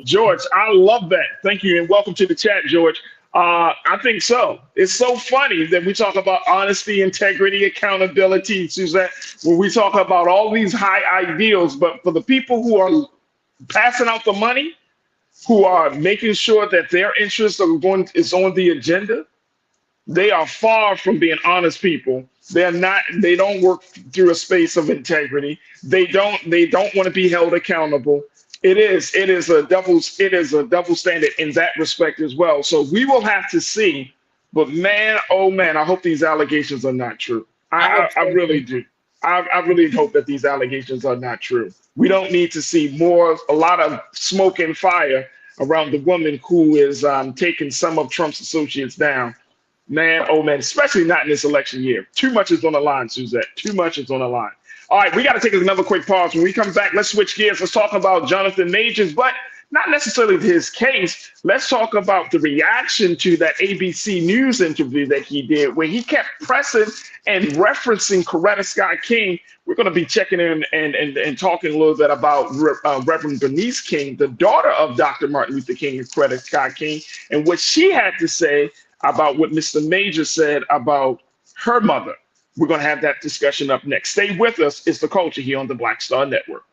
George, I love that. Thank you, and welcome to the chat, George. I think so. It's so funny that we talk about honesty, integrity, accountability, Suzette, when we talk about all these high ideals, but for the people who are passing out the money, who are making sure that their interests is on the agenda, they are far from being honest people. They don't work through a space of integrity. They don't want to be held accountable. It is a double standard in that respect as well. So we will have to see. But man, oh man, I hope these allegations are not true. I really do. I really hope that these allegations are not true. We don't need to see a lot of smoke and fire around the woman who is taking some of Trump's associates down. Man, oh man, especially not in this election year. Too much is on the line, Suzette. Too much is on the line. All right, we got to take another quick pause. When we come back, let's switch gears. Let's talk about Jonathan Majors. But not necessarily his case. Let's talk about the reaction to that ABC News interview that he did, where he kept pressing and referencing Coretta Scott King. We're going to be checking in and talking a little bit about Reverend Bernice King, the daughter of Dr. Martin Luther King and Coretta Scott King, and what she had to say about what Mr. Major said about her mother. We're going to have that discussion up next. Stay with us. It's The Culture here on the Black Star Network.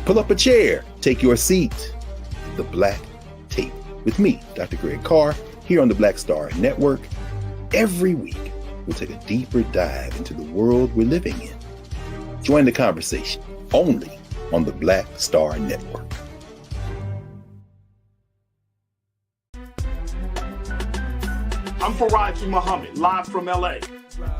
Pull up a chair, take your seat. The Black Tape with me, Dr. Greg Carr, here on the Black Star Network. Every week, we'll take a deeper dive into the world we're living in. Join the conversation only on the Black Star Network. I'm Farajii Muhammad, live from LA.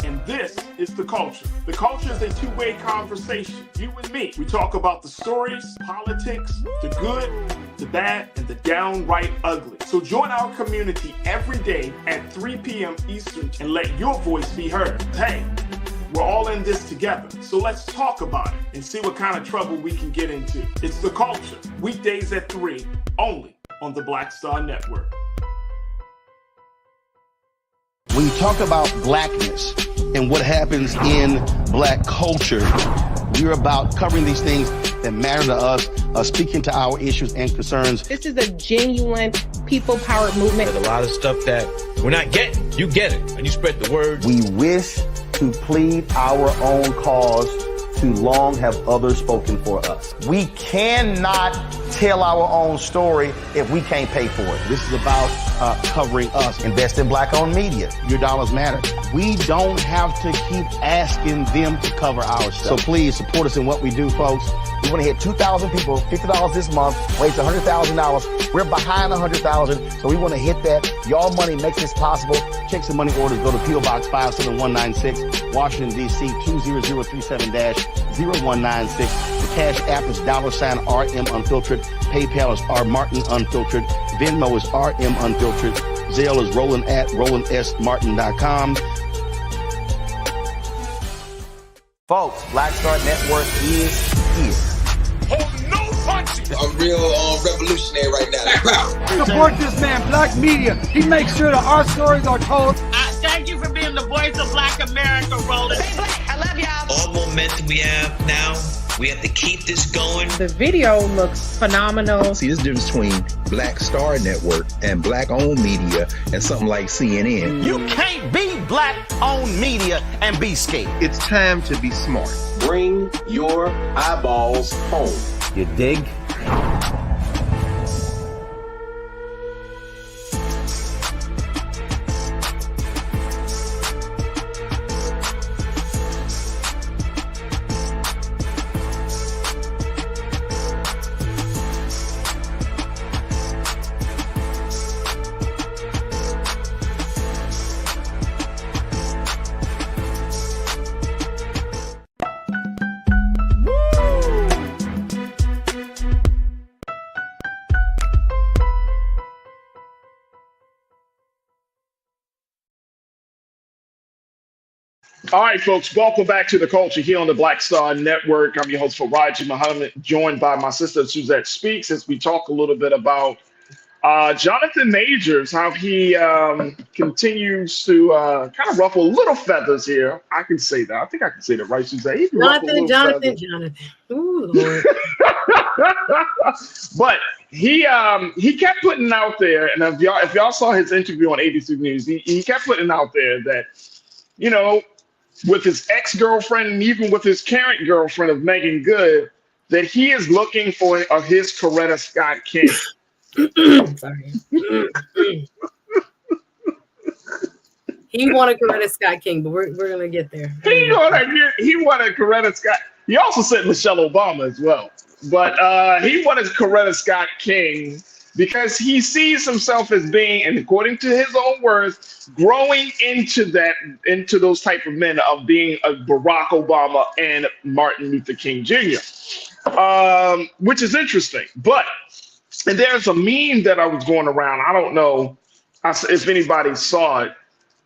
And this is The Culture. The Culture is a two-way conversation. You and me. We talk about the stories, politics, the good, the bad, and the downright ugly. So join our community every day at 3 p.m. Eastern and let your voice be heard. Hey, we're all in this together. So let's talk about it and see what kind of trouble we can get into. It's The Culture, weekdays at 3, only on the Black Star Network. When you talk about blackness and what happens in black culture, we're about covering these things that matter to us, speaking to our issues and concerns. This is a genuine people-powered movement. There's a lot of stuff that we're not getting. You get it, and you spread the word. We wish to plead our own cause. Too long have others spoken for us. We cannot tell our own story if we can't pay for it. This is about covering us. Invest in black-owned media. Your dollars matter. We don't have to keep asking them to cover our stuff. So please support us in what we do, folks. We want to hit 2,000 people, $50 this month, raise $100,000. We're behind 100,000, so we want to hit that. Y'all money makes this possible. Checks and money orders go to P.O. Box 57196, Washington, D.C. 20037-0196. The Cash App is $RM Unfiltered. PayPal is R Martin Unfiltered. Venmo is RM Unfiltered. Zelle is Roland at RolandSMartin.com. Folks, Black Star Network is here. I'm real revolutionary right now. Support this man, Black Media. He makes sure that our stories are told. Thank you for being the voice of Black America, Roland. Stay black. I love y'all. All momentum we have now, we have to keep this going. The video looks phenomenal. See, this difference between Black Star Network and black-owned media and something like CNN. You can't be black-owned media and be scared. It's time to be smart. Bring your eyeballs home. You dig? All right, folks, welcome back to The Culture here on the Black Star Network. I'm your host, Farajii Muhammad, joined by my sister, Suzette Speaks, as we talk a little bit about Jonathan Majors, how he continues to kind of ruffle little feathers here. I can say that. I think I can say that, right, Suzette? Jonathan. Ooh, Lord. But he kept putting out there, and if y'all saw his interview on ABC News, he kept putting out there that, you know, with his ex-girlfriend and even with his current girlfriend of Megan Good, that he is looking for his Coretta Scott King. Sorry. He wanted Coretta Scott King, but we're gonna get there. He wanted Coretta Scott. He also said Michelle Obama as well, but he wanted Coretta Scott King because he sees himself as being, and according to his own words, growing into those type of men of being a Barack Obama and Martin Luther King Jr., which is interesting. But And there's a meme that I was going around. I don't know if anybody saw it.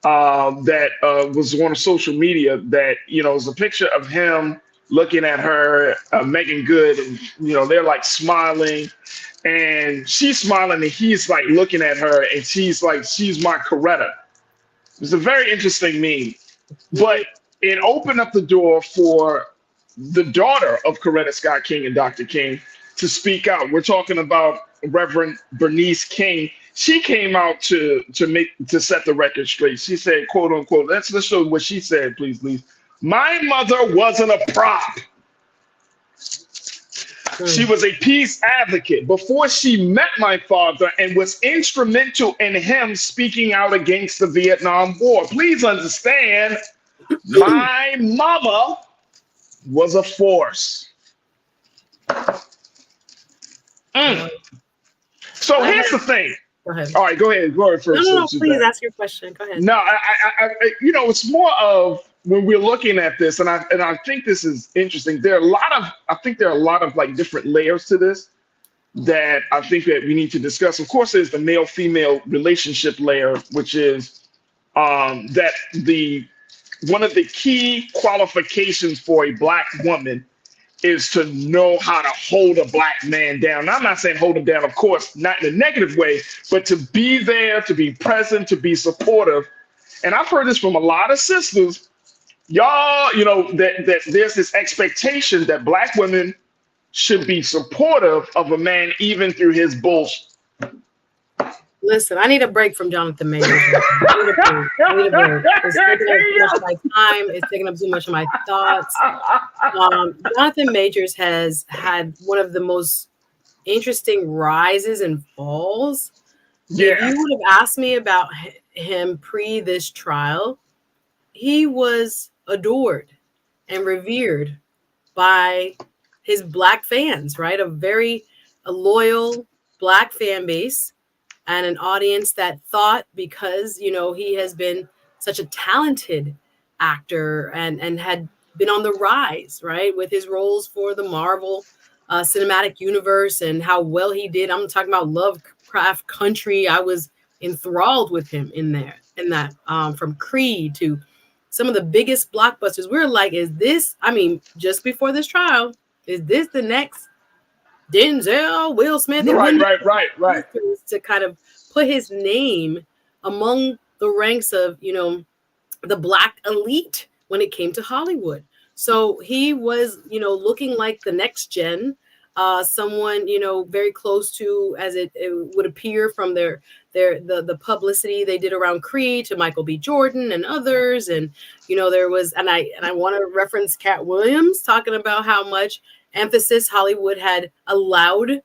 That was on social media. That is a picture of him looking at her, Megan Good, and they're like smiling, and she's smiling, and he's like looking at her, and she's like, she's my Coretta. It's a very interesting meme, but it opened up the door for the daughter of Coretta Scott King and Dr. King to speak out. We're talking about Reverend Bernice King. She came out to set the record straight. She said, quote unquote, let's show what she said, please. My mother wasn't a prop. She was a peace advocate before she met my father and was instrumental in him speaking out against the Vietnam War. Please understand, my mama was a force. So here's the thing. Go ahead. All right, go ahead. Go ahead first. No, please ask your question. Go ahead. No, I it's more of when we're looking at this, and I think this is interesting. There are a lot of like different layers to this that I think that we need to discuss. Of course, there's the male-female relationship layer, which is that one of the key qualifications for a Black woman is to know how to hold a Black man down. Now, I'm not saying hold him down, of course, not in a negative way, but to be there, to be present, to be supportive. And I've heard this from a lot of sisters, y'all, that there's this expectation that Black women should be supportive of a man even through his bullshit. Listen, I need a break from Jonathan Majors. I need a break. It's taking up too much of my time. It's taking up too much of my thoughts. Jonathan Majors has had one of the most interesting rises and falls. Yeah. If you would have asked me about him pre this trial, he was adored and revered by his Black fans, right? A loyal Black fan base. And an audience that thought, because he has been such a talented actor and had been on the rise, right, with his roles for the Marvel cinematic universe and how well he did. I'm talking about Lovecraft Country. I was enthralled with him in that from Creed to some of the biggest blockbusters. We're like, is this? I mean, just before this trial, is this the next Denzel, Will Smith? Right. To kind of put his name among the ranks of, the Black elite when it came to Hollywood. So he was, looking like the next gen, someone, very close to, as it would appear from the publicity they did around Creed, to Michael B. Jordan and others. And, there was, and I want to reference Cat Williams talking about how much emphasis Hollywood had allowed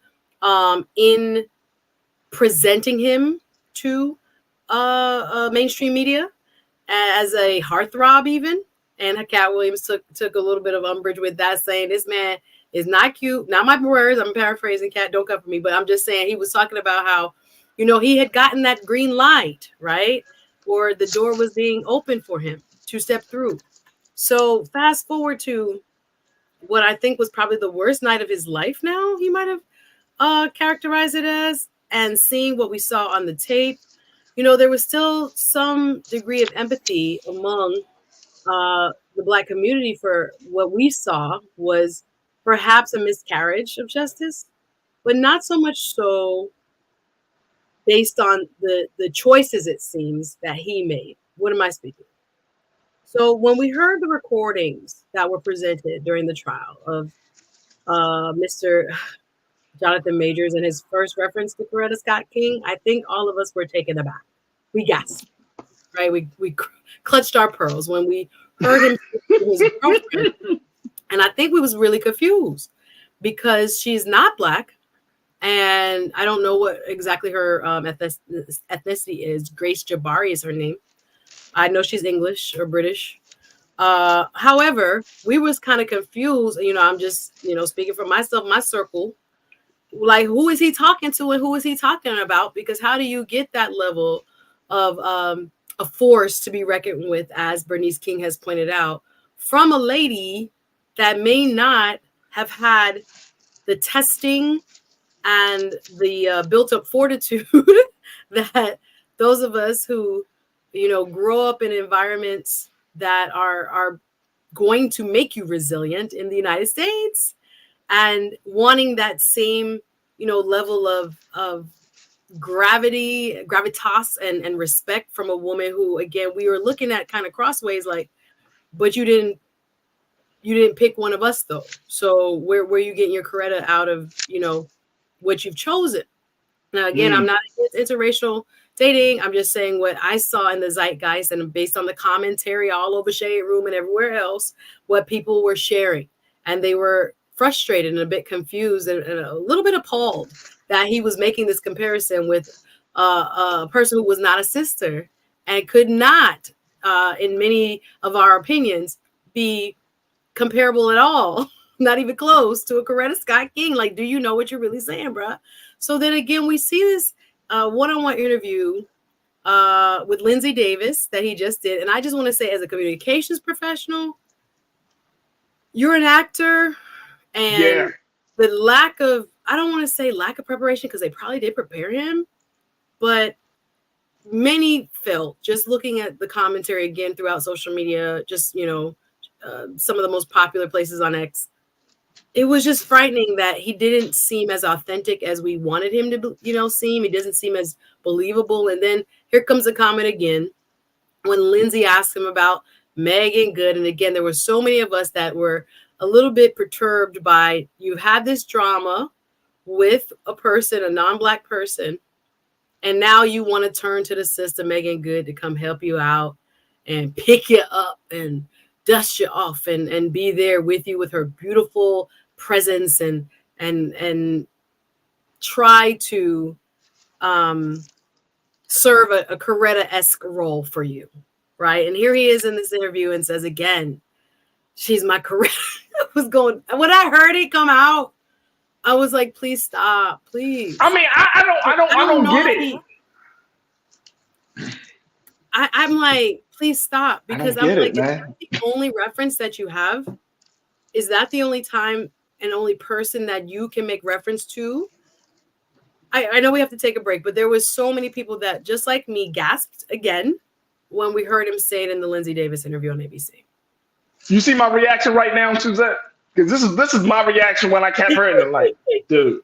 in presenting him to mainstream media as a heartthrob even. And Cat Williams took a little bit of umbrage with that, saying this man is not cute. Not my words, I'm paraphrasing, Cat, don't come for me, but I'm just saying he was talking about how, he had gotten that green light, right? Or the door was being opened for him to step through. So fast forward to what I think was probably the worst night of his life now, he might have characterized it as, and seeing what we saw on the tape, there was still some degree of empathy among the Black community for what we saw was perhaps a miscarriage of justice, but not so much so based on the choices, it seems, that he made. What am I speaking? So when we heard the recordings that were presented during the trial of Mr. Jonathan Majors and his first reference to Coretta Scott King, I think all of us were taken aback. We gasped, right? We clutched our pearls when we heard him speak to his girlfriend. And I think we was really confused because she's not Black. And I don't know what exactly her ethnicity is. Grace Jabari is her name. I know she's English or British. However, we was kind of confused. I'm just, speaking for myself, my circle. Like, who is he talking to and who is he talking about? Because how do you get that level of a force to be reckoned with, as Bernice King has pointed out, from a lady that may not have had the testing and the built-up fortitude that those of us who, grow up in environments that are going to make you resilient in the United States, and wanting that same, level of gravitas and respect from a woman who, again, we were looking at kind of crossways, like, but you didn't pick one of us though. So where are you getting your Coretta out of, what you've chosen? Now, again, I'm not against interracial dating. I'm just saying what I saw in the zeitgeist, and based on the commentary all over Shade Room and everywhere else, what people were sharing. And they were frustrated and a bit confused and a little bit appalled that he was making this comparison with a person who was not a sister and could not, in many of our opinions, be comparable at all, not even close to a Coretta Scott King. Like, do you know what you're really saying, bruh? So then again, we see this one-on-one interview with Lindsay Davis that he just did. And I just want to say, as a communications professional, you're an actor, and the lack of, I don't want to say lack of preparation, because they probably did prepare him, but many felt, just looking at the commentary again throughout social media, just, some of the most popular places on X, it was just frightening that he didn't seem as authentic as we wanted him to, seem. He doesn't seem as believable. And then here comes a comment again when Lindsay asked him about Megan Good. And again, there were so many of us that were a little bit perturbed by, you had this drama with a person, a non-Black person, and now you want to turn to the sister Megan Good to come help you out and pick you up and dust you off and be there with you with her beautiful presence and try to serve a Coretta-esque role for you, right? And here he is in this interview and says again, she's my Coretta. When I heard it come out, I was like, please stop, please. I mean, I don't get it. I'm like, please stop, because I'm like, is man. that the only reference that you have? Is that the only time and only person that you can make reference to? I know we have to take a break, but there was so many people that, just like me, gasped again when we heard him say it in the Lindsay Davis interview on ABC. You see my reaction right now, Suzette? Because this is my reaction when I kept hearing it. Like, dude.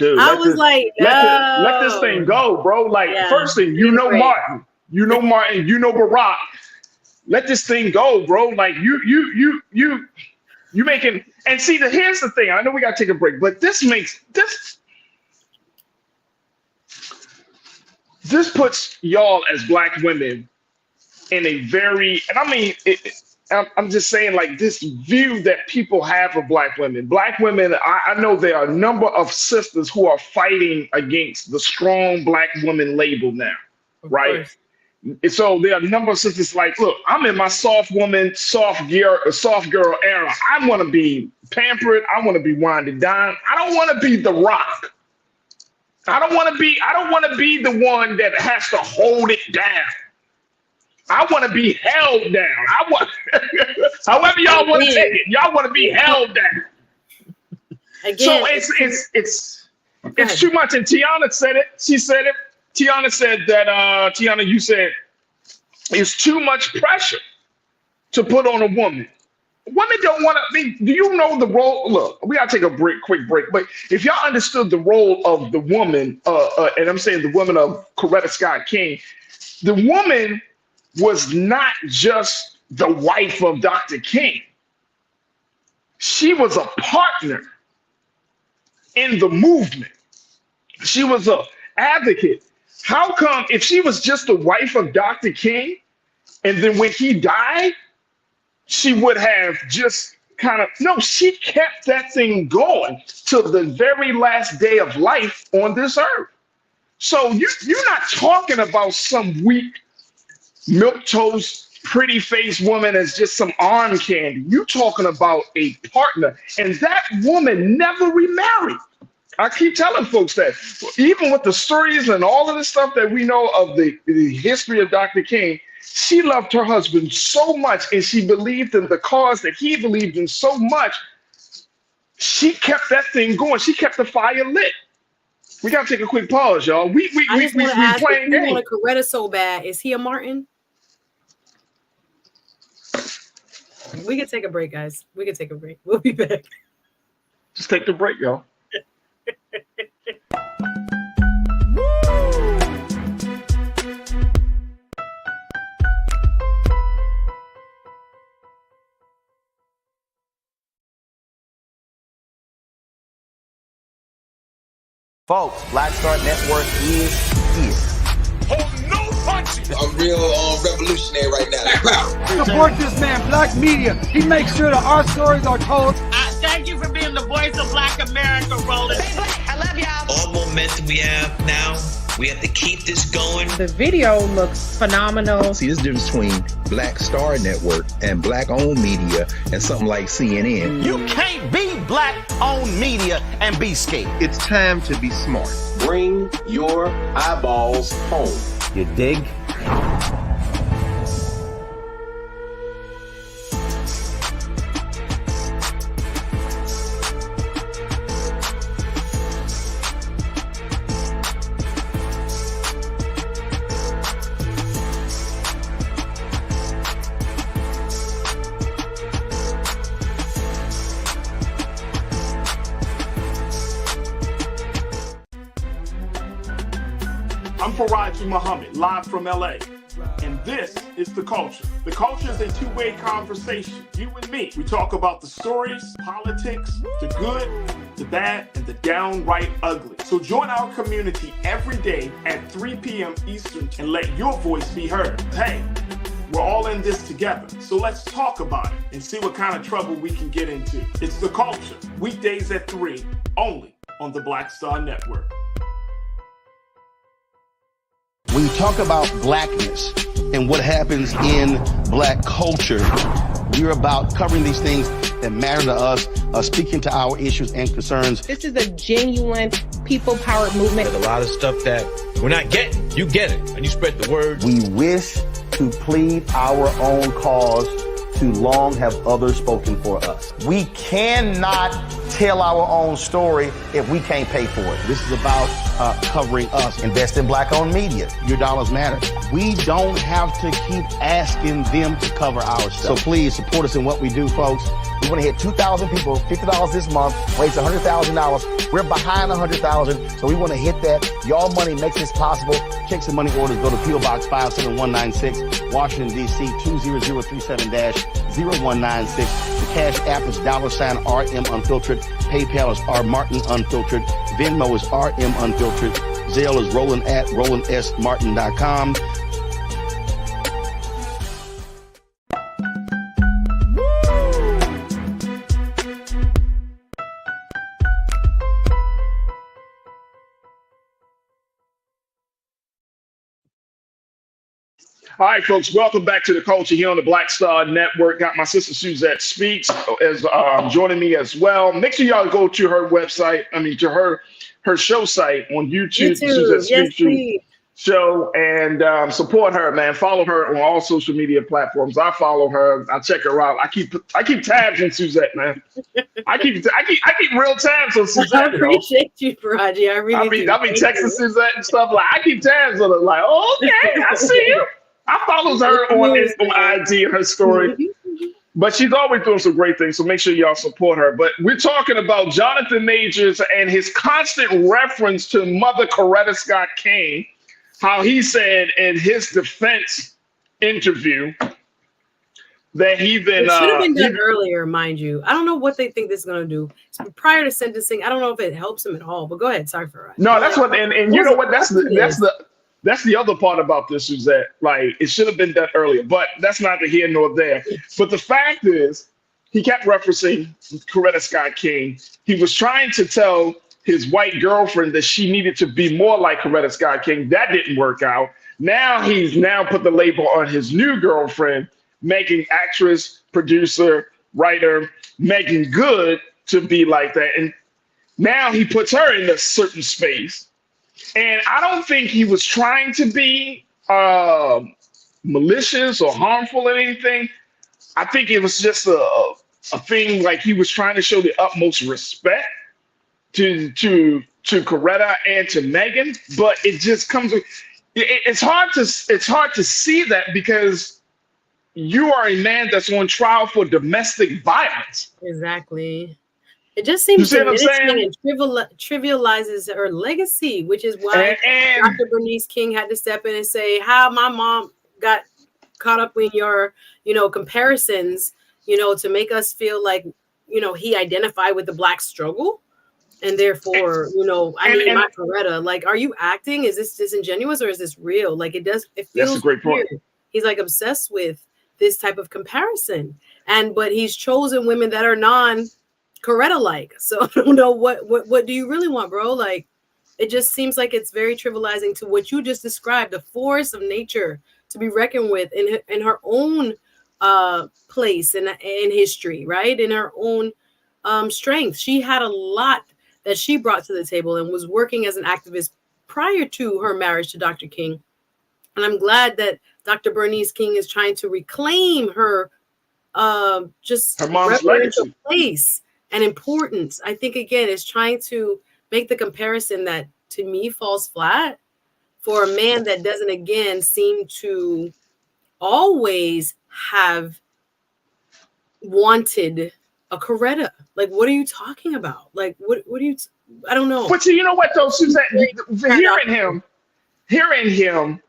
I was like, no. Let this thing go, bro. Like, first thing, Martin. Martin, Barack. Let this thing go, bro. Like, you making, and see, here's the thing. I know we gotta take a break, but this puts y'all as Black women in a very, and I mean, I'm just saying, like, this view that people have of Black women. Black women, I know there are a number of sisters who are fighting against the strong Black woman label now, right? And so there are a number of sisters like, look, I'm in my soft woman, soft girl era. I want to be pampered. I want to be winded down. I don't want to be The Rock. I don't want to be the one that has to hold it down. I want to be held down. I want, however y'all want to take it. Y'all want to be held down. Again, so it's too much. And Tiana said it. She said it. Tiana said that. Tiana, you said it's too much pressure to put on a woman. Women don't want to be. Do you know the role? Look, we gotta take a quick break. But if y'all understood the role of the woman, and I'm saying the woman of Coretta Scott King, the woman was not just the wife of Dr. King. She was a partner in the movement. She was an advocate. How come if she was just the wife of Dr. King, and then when he died, she would have just she kept that thing going till the very last day of life on this earth. So you're not talking about some weak, milquetoast, pretty faced woman as just some arm candy. You're talking about a partner, and that woman never remarried. I keep telling folks that, even with the stories and all of the stuff that we know of the history of Dr. King, she loved her husband so much, and she believed in the cause that he believed in so much. She kept that thing going. She kept the fire lit. We gotta take a quick pause, y'all. I just want to ask if playing you games. want a Coretta so bad, is he a Martin? We can take a break, guys. We can take a break. We'll be back. Just take the break, y'all. Folks, Black Star Network is here. Oh, no punching! I'm real revolutionary right now. Support this man, Black Media. He makes sure that our stories are told. Thank you for being the voice of Black America, Roland. I love y'all. All momentum we have now, we have to keep this going. The video looks phenomenal. See, this difference between Black Star Network and Black-owned media and something like CNN. You can't be Black-owned media and be scared. It's time to be smart. Bring your eyeballs home. You dig? I'm Farajii Muhammad, live from LA. And this is The Culture. The Culture is a two-way conversation. You and me. We talk about the stories, politics, the good, the bad, and the downright ugly. So join our community every day at 3 p.m. Eastern and let your voice be heard. Hey, we're all in this together. So let's talk about it and see what kind of trouble we can get into. It's The Culture, weekdays at 3, only on the Black Star Network. When you talk about blackness and what happens in Black culture, we're about covering these things that matter to us, speaking to our issues and concerns. This is a genuine people-powered movement. There's a lot of stuff that we're not getting. You get it, and you spread the word. We wish to plead our own cause. Too long have others spoken for us. We cannot tell our own story if we can't pay for it. This is about covering us. Invest in Black-owned media. Your dollars matter. We don't have to keep asking them to cover our stuff. So please support us in what we do, folks. We want to hit 2,000 people, $50 this month, raise $100,000. We're behind 100,000, so we want to hit that. Y'all money makes this possible. Checks and money orders go to P.O. Box 57196, Washington, D.C. 20037-0196. The Cash App is $RM Unfiltered. PayPal is R Martin Unfiltered. Venmo is RM Unfiltered. Zelle is Roland at RolandSMartin.com. All right, folks, welcome back to The Culture here on the Black Star Network. Got my sister Suzette Speaks as joining me as well. Make sure y'all go to her website, to her show site on YouTube, Suzette Speaks show, and support her, man. Follow her on all social media platforms. I follow her. I check her out. I keep tabs on Suzette, man. I keep real tabs on Suzette. I appreciate you, Farajii. I really do. I be texting Suzette and stuff like I keep tabs on her. Like, oh, okay, I see you. I follow her on IG and her story, but she's always doing some great things. So make sure y'all support her. But we're talking about Jonathan Majors and his constant reference to Mother Coretta Scott King, how he said in his defense interview that he then it should have been done earlier, mind you. I don't know what they think this is going to do. So prior to sentencing, I don't know if it helps him at all. But go ahead. Sorry for us. No, that's what, and you know what? That's the other part about this is that, like, it should have been done earlier, but that's neither here nor there. But the fact is, he kept referencing Coretta Scott King. He was trying to tell his white girlfriend that she needed to be more like Coretta Scott King. That didn't work out. Now he's put the label on his new girlfriend, making actress, producer, writer, Megan Good to be like that. And now he puts her in a certain space. And I don't think he was trying to be malicious or harmful or anything. I think it was just a thing, like he was trying to show the utmost respect to Coretta and to Megan, but it just comes with it's hard to see that because you are a man that's on trial for domestic violence. Exactly. It just seems You see what I'm diminishing saying? and trivializes her legacy, which is why And Dr. Bernice King had to step in and say how my mom got caught up in your, comparisons, to make us feel like, he identified with the Black struggle. And therefore, my Coretta, like, are you acting? Is this disingenuous or is this real? Like, it feels that's a great point. weird. He's like obsessed with this type of comparison. But he's chosen women that are non-Coretta like. So I don't know what do you really want, bro? Like, it just seems like it's very trivializing to what you just described, the force of nature to be reckoned with in her own place in history, right? In her own strength. She had a lot that she brought to the table and was working as an activist prior to her marriage to Dr. King. And I'm glad that Dr. Bernice King is trying to reclaim her just her mom's reverential legacy. place and importance. I think, again, it's trying to make the comparison that, to me, falls flat for a man that doesn't, again, seem to always have wanted a Coretta. Like, what are you talking about? Like, what are you? I don't know. But you know what though, Suzanne? Hearing him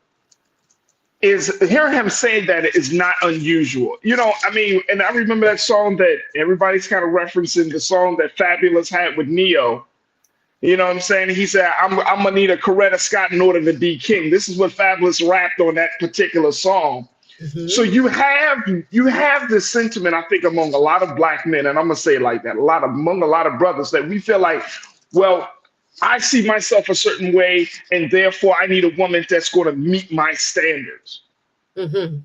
saying that is not unusual. I mean, and I remember that song that everybody's kind of referencing, the song that Fabulous had with Neo. You know what I'm saying? He said, I'm gonna need a Coretta Scott in order to be king. This is what Fabulous rapped on that particular song. Mm-hmm. So you have this sentiment, I think, among a lot of Black men, and I'm gonna say it like that, among a lot of brothers, that we feel like, well, I see myself a certain way, and therefore I need a woman that's going to meet my standards. Mm-hmm.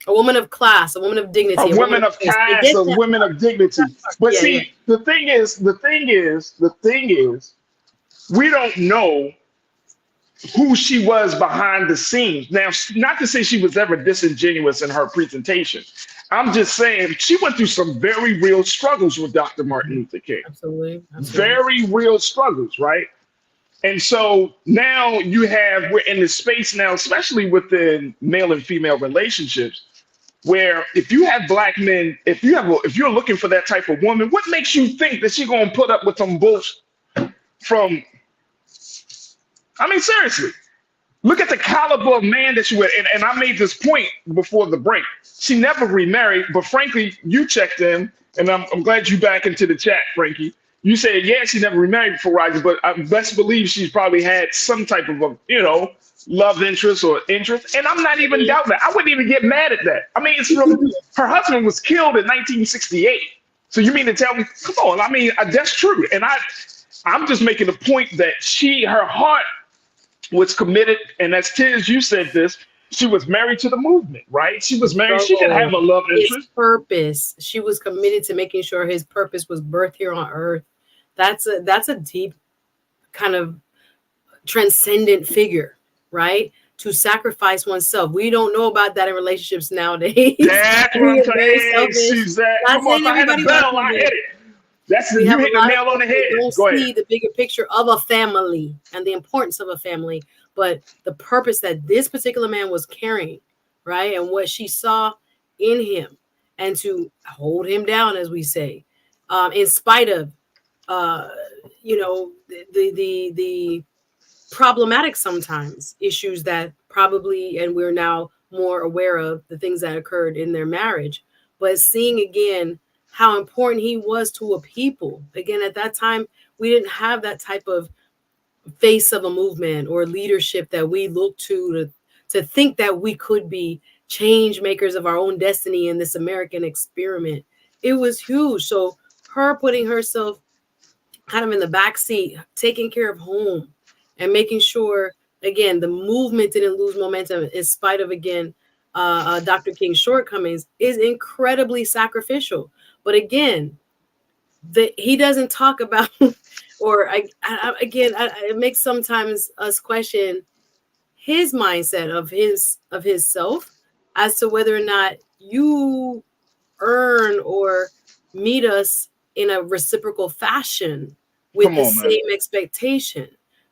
A woman of class, a woman of dignity, a woman of class, a woman of dignity. But the thing is, we don't know who she was behind the scenes. Now, not to say she was ever disingenuous in her presentation. I'm just saying she went through some very real struggles with Dr. Martin Luther King. Absolutely. Very real struggles, right? And so now we're in this space now, especially within male and female relationships, where if you have Black men, if you're looking for that type of woman, what makes you think that she's gonna put up with some bullshit from? I mean, seriously, look at the caliber of man that she was. And I made this point before the break. She never remarried, but frankly, you checked in, and I'm glad you back into the chat, Frankie. You said, yeah, she never remarried Farajii, but I best believe she's probably had some type of, love interest or interest. And I'm not even doubting that. I wouldn't even get mad at that. I mean, it's her husband was killed in 1968. So you mean to tell me, come on, I mean, that's true. And I'm just making the point that her heart was committed, and as Tiz, you said this, she was married to the movement, right? She was married. She didn't have a love interest. His purpose. She was committed to making sure his purpose was birthed here on earth. That's a deep kind of transcendent figure, right? To sacrifice oneself. We don't know about that in relationships nowadays. That's what I'm saying. Come on, if I had a bell, I hit it. You hit the nail on the head. Don't see the bigger picture of a family and the importance of a family, but the purpose that this particular man was carrying, right? And what she saw in him, and to hold him down, as we say, in spite of, the problematic sometimes issues that probably, and we're now more aware of the things that occurred in their marriage, but seeing again how important he was to a people. Again, at that time, we didn't have that type of face of a movement or leadership that we look to think that we could be change makers of our own destiny in this American experiment. It was huge. So her putting herself kind of in the back seat, taking care of home and making sure, again, the movement didn't lose momentum in spite of, again, Dr. King's shortcomings is incredibly sacrificial. But again, he doesn't talk about, or it makes sometimes us question his mindset of his self as to whether or not you earn or meet us in a reciprocal fashion with the same expectation.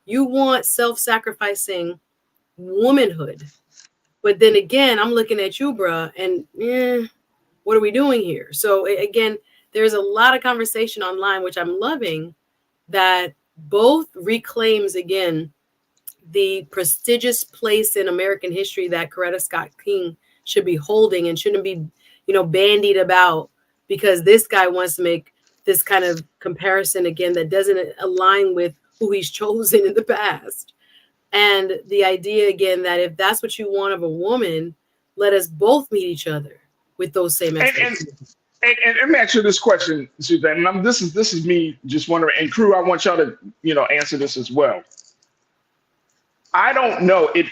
You want self-sacrificing womanhood. But then again, I'm looking at you, bruh, and what are we doing here? So again, there's a lot of conversation online, which I'm loving, that both reclaims, again, the prestigious place in American history that Coretta Scott King should be holding and shouldn't be, bandied about because this guy wants to make this kind of comparison again that doesn't align with who he's chosen in the past. And the idea again that if that's what you want of a woman, let us both meet each other with those same expectations. And let me ask you this question, Suzanne. And this is me just wondering, and crew, I want y'all to answer this as well. I don't know if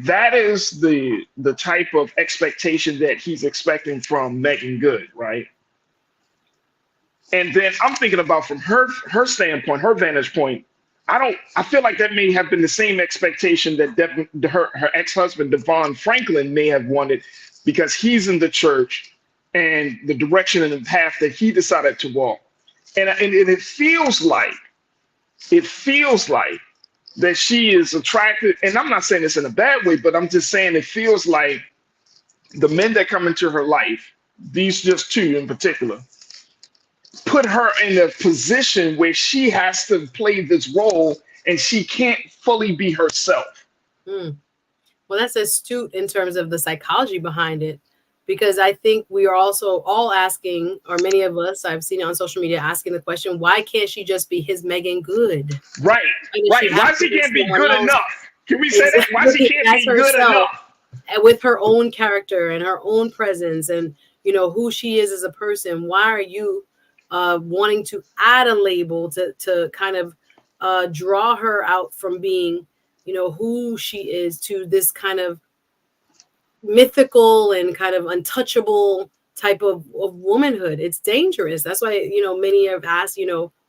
that is the type of expectation that he's expecting from Megan Good, right? And then I'm thinking about from her standpoint, her vantage point. I feel like that may have been the same expectation that her ex-husband Devon Franklin may have wanted, because he's in the church and the direction and the path that he decided to walk. And it feels like that she is attracted, and I'm not saying this in a bad way, but I'm just saying it feels like the men that come into her life, these just two in particular, put her in a position where she has to play this role and she can't fully be herself. Well, that's astute in terms of the psychology behind it, because I think we are also all asking, or many of us, I've seen it on social media, asking the question, why can't she just be his Megan Good? Right. Why she can't be good enough? Can we say that? Why she can't be good enough? With her own character and her own presence and, who she is as a person. Why are you wanting to add a label to kind of draw her out from being, who she is, to this kind of mythical and kind of untouchable type of womanhood? It's dangerous. That's why, many have asked,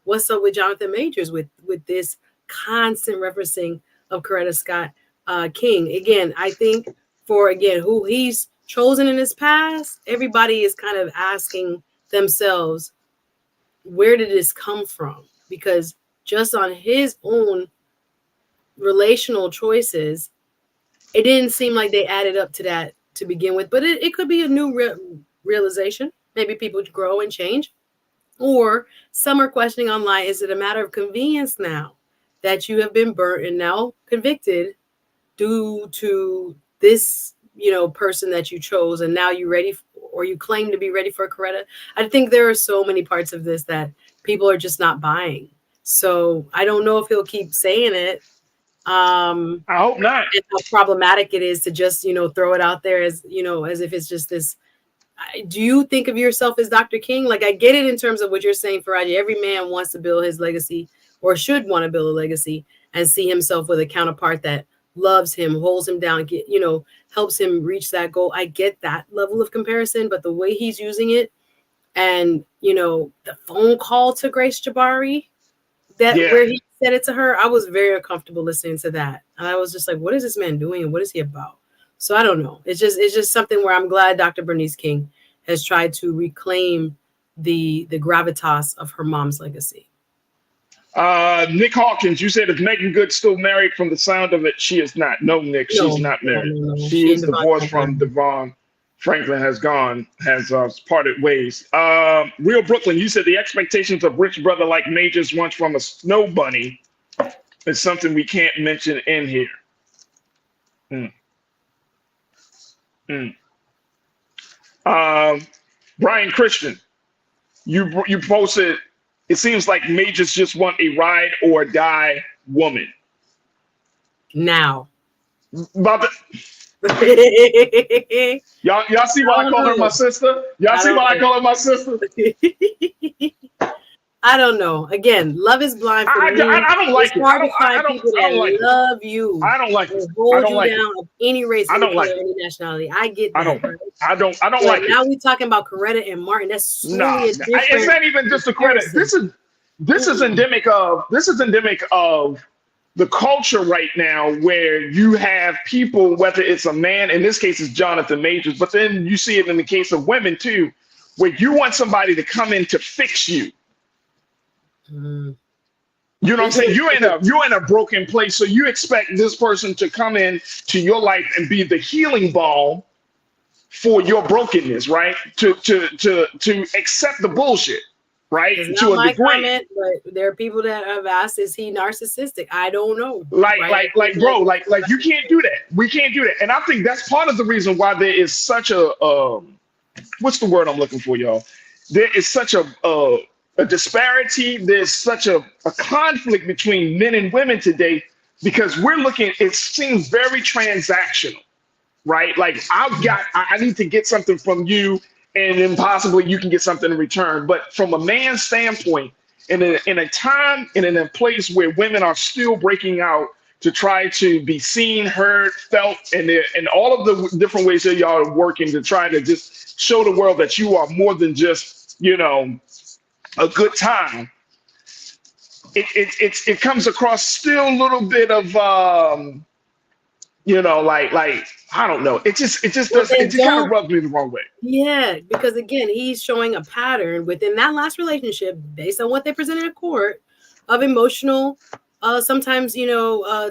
what's up with Jonathan Majors with this constant referencing of Coretta Scott King. Again, I think for, who he's chosen in his past, everybody is kind of asking themselves, where did this come from? Because just on his own relational choices, it didn't seem like they added up to that to begin with. But it could be a new realization. Maybe people grow and change. Or some are questioning online, is it a matter of convenience now that you have been burnt and now convicted due to this, person that you chose, and now you're ready or you claim to be ready for Coretta? I think there are so many parts of this that people are just not buying. So I don't know if he'll keep saying it. I hope not. And how problematic it is to just, throw it out there as, as if it's just this. Do you think of yourself as Dr. King? Like, I get it in terms of what you're saying, Farajii. Every man wants to build his legacy, or should want to build a legacy, and see himself with a counterpart that loves him, holds him down, helps him reach that goal. I get that level of comparison, but the way he's using it, and the phone call to Grace Jabari, where he said it to her, I was very uncomfortable listening to that. And I was just like, what is this man doing and what is he about? So I don't know. It's just something where I'm glad Dr. Bernice King has tried to reclaim the gravitas of her mom's legacy. Nick Hawkins, you said, is Megan Good still married? From the sound of it, she is not. No, Nick, she's not married. No. She is divorced from Devon Franklin, has parted ways. Real Brooklyn, you said the expectations of rich brother like Majors once from a snow bunny is something we can't mention in here. Brian Christian, you posted, it seems like Majors just want a ride or die woman. Now. Y'all see why I call her my sister? Y'all see why I call her my sister? I don't know. Again, love is blind for me. I don't like it. It's hard to find people that love you. I don't like it. Hold you down of any race, any nationality. I get that. I don't like it. Now we're talking about Coretta and Martin. That's really it's not even just a Coretta. This is endemic of the culture right now, where you have people, whether it's a man, in this case it's Jonathan Majors, but then you see it in the case of women too, where you want somebody to come in to fix you. You know what I'm saying? You're in a broken place, so you expect this person to come in to your life and be the healing balm for your brokenness, right? To accept the bullshit, right? It's To not a my degree. comment, but there are people that have asked, is he narcissistic? I don't know. Like, bro, like you can't do that. We can't do that. And I think that's part of the reason why there is such a what's the word I'm looking for, y'all? There is such a disparity. There's such a conflict between men and women today because we're looking. It seems very transactional. Right? Like I need to get something from you and then possibly you can get something in return. But from a man's standpoint, in a time and in a place where women are still breaking out to try to be seen, heard, felt, and all of the different ways that y'all are working to try to just show the world that you are more than just, a good time. It comes across still a little bit of like I don't know. It just kind of rubs me the wrong way. Yeah, because again, he's showing a pattern within that last relationship based on what they presented in court of emotional, sometimes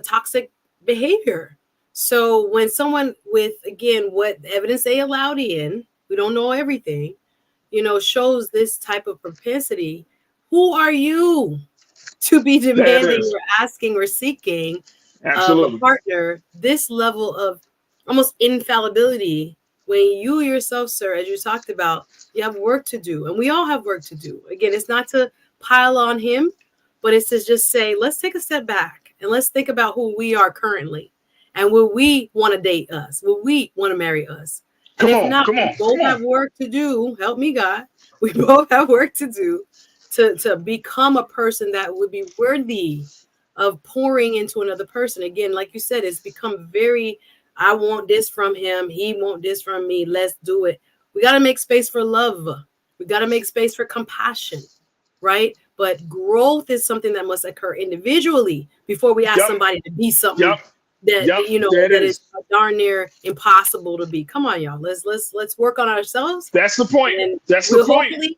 toxic behavior. So when someone with, again, what evidence they allowed in, we don't know everything, shows this type of propensity, who are you to be demanding or asking or seeking of a partner this level of almost infallibility when you yourself, sir, as you talked about, you have work to do, and we all have work to do. Again, it's not to pile on him, but it's to just say, let's take a step back and let's think about who we are currently, and will we want to date us? Will we want to marry us? And if not, we both have work to do. Help me, God. We both have work to do to become a person that would be worthy of pouring into another person. Again, like you said, it's become very, I want this from him, he want this from me, let's do it. We got to make space for love. We got to make space for compassion, right? But growth is something that must occur individually before we ask somebody to be something that is darn near impossible to be. Come on, y'all. Let's work on ourselves. That's the point. And that's we'll the point. Hopefully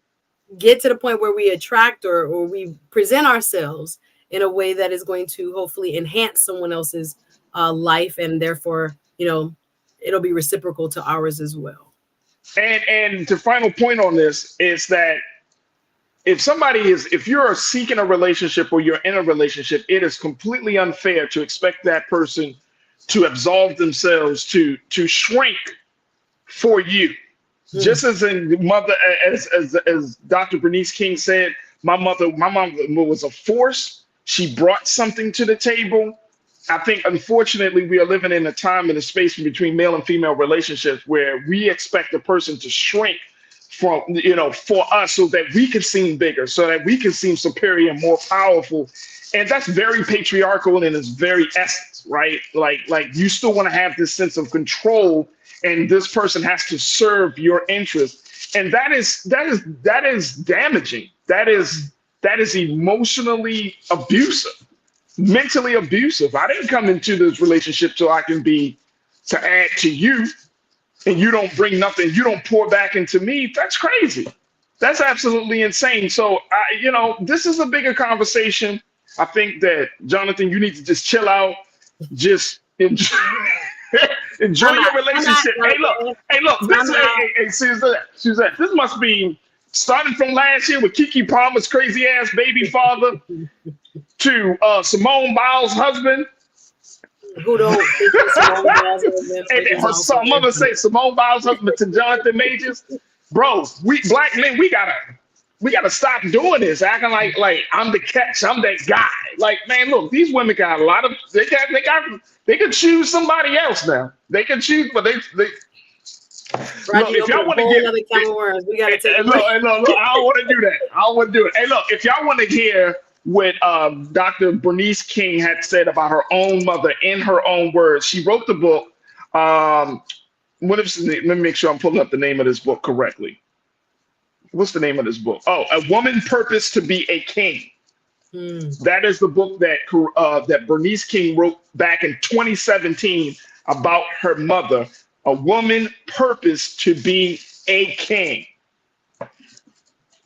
get to the point where we attract or we present ourselves in a way that is going to hopefully enhance someone else's life, and therefore, it'll be reciprocal to ours as well. And the final point on this is that if you're seeking a relationship or you're in a relationship, it is completely unfair to expect that person to absolve themselves, to shrink for you. Just as as Dr. Bernice King said, my mom was a force. She brought something to the table. I think, unfortunately, we are living in a time and a space between male and female relationships where we expect a person to shrink from, for us so that we can seem bigger, so that we can seem superior and more powerful. And that's very patriarchal in its very essence, right? Like you still want to have this sense of control, and this person has to serve your interests. And that is damaging. That is emotionally abusive, mentally abusive. I didn't come into this relationship so I can to add to you, and you don't bring nothing, you don't pour back into me. That's crazy. That's absolutely insane. So, this is a bigger conversation. I think that, Jonathan, you need to just chill out, just enjoy your relationship. Hey, look, Suzette, this must be starting from last year with Keke Palmer's crazy ass baby father to Simone Biles' husband. Who don't think Simone Biles' husband? And her mother say Simone Biles' husband to Jonathan Majors. Bro, we black men, we gotta stop doing this, acting like I'm the catch, I'm that guy. Like, man, look, these women got a lot of they can choose somebody else now. They can choose, but they look, if y'all want to get, we gotta take look, I don't want to do that. I don't want to do it. Hey, look, if y'all want to hear what Dr. Bernice King had said about her own mother in her own words, she wrote the book. Let me make sure I'm pulling up the name of this book correctly. What's the name of this book? Oh, A Woman Purposed to Be a King. That is the book that Bernice King wrote back in 2017 about her mother. A woman purposed to be a king.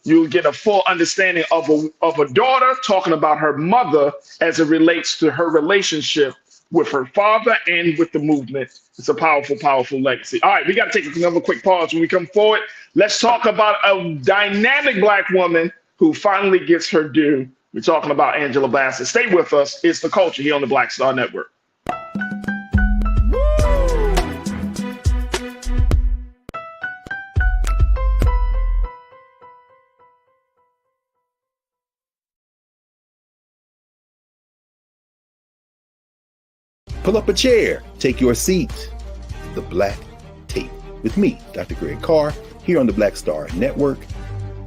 you'll get a full understanding of a daughter talking about her mother as it relates to her relationship with her father and with the movement. It's a powerful, powerful legacy. All right, we got to take another quick pause. When we come forward, let's talk about a dynamic Black woman who finally gets her due. We're talking about Angela Bassett. Stay with us. It's The Culture here on the Black Star Network. Pull up a chair, take your seat. The Black Tape with me, Dr. Greg Carr, here on the Black Star Network.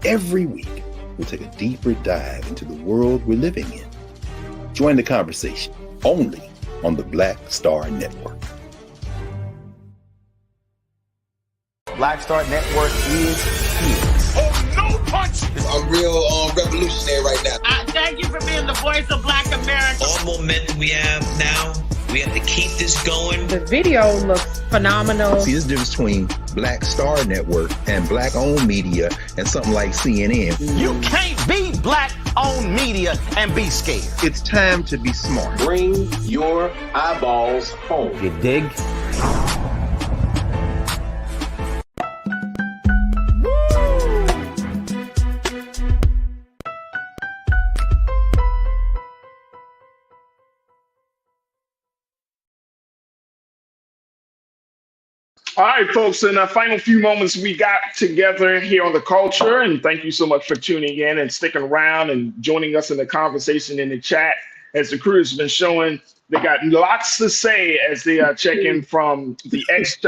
Every week, we'll take a deeper dive into the world we're living in. Join the conversation only on the Black Star Network. Black Star Network is here. Oh, no punch! I'm real revolutionary right now. Thank you for being the voice of Black America. All momentum we have now, we have to keep this going. The video looks phenomenal. See, there's a difference between Black Star Network and Black-owned media and something like CNN. You can't be Black-owned media and be scared. It's time to be smart. Bring your eyeballs home. You dig? All right, folks, in the final few moments we got together here on The Culture, and thank you so much for tuning in and sticking around and joining us in the conversation in the chat. As the crew has been showing, they got lots to say as they check in from the X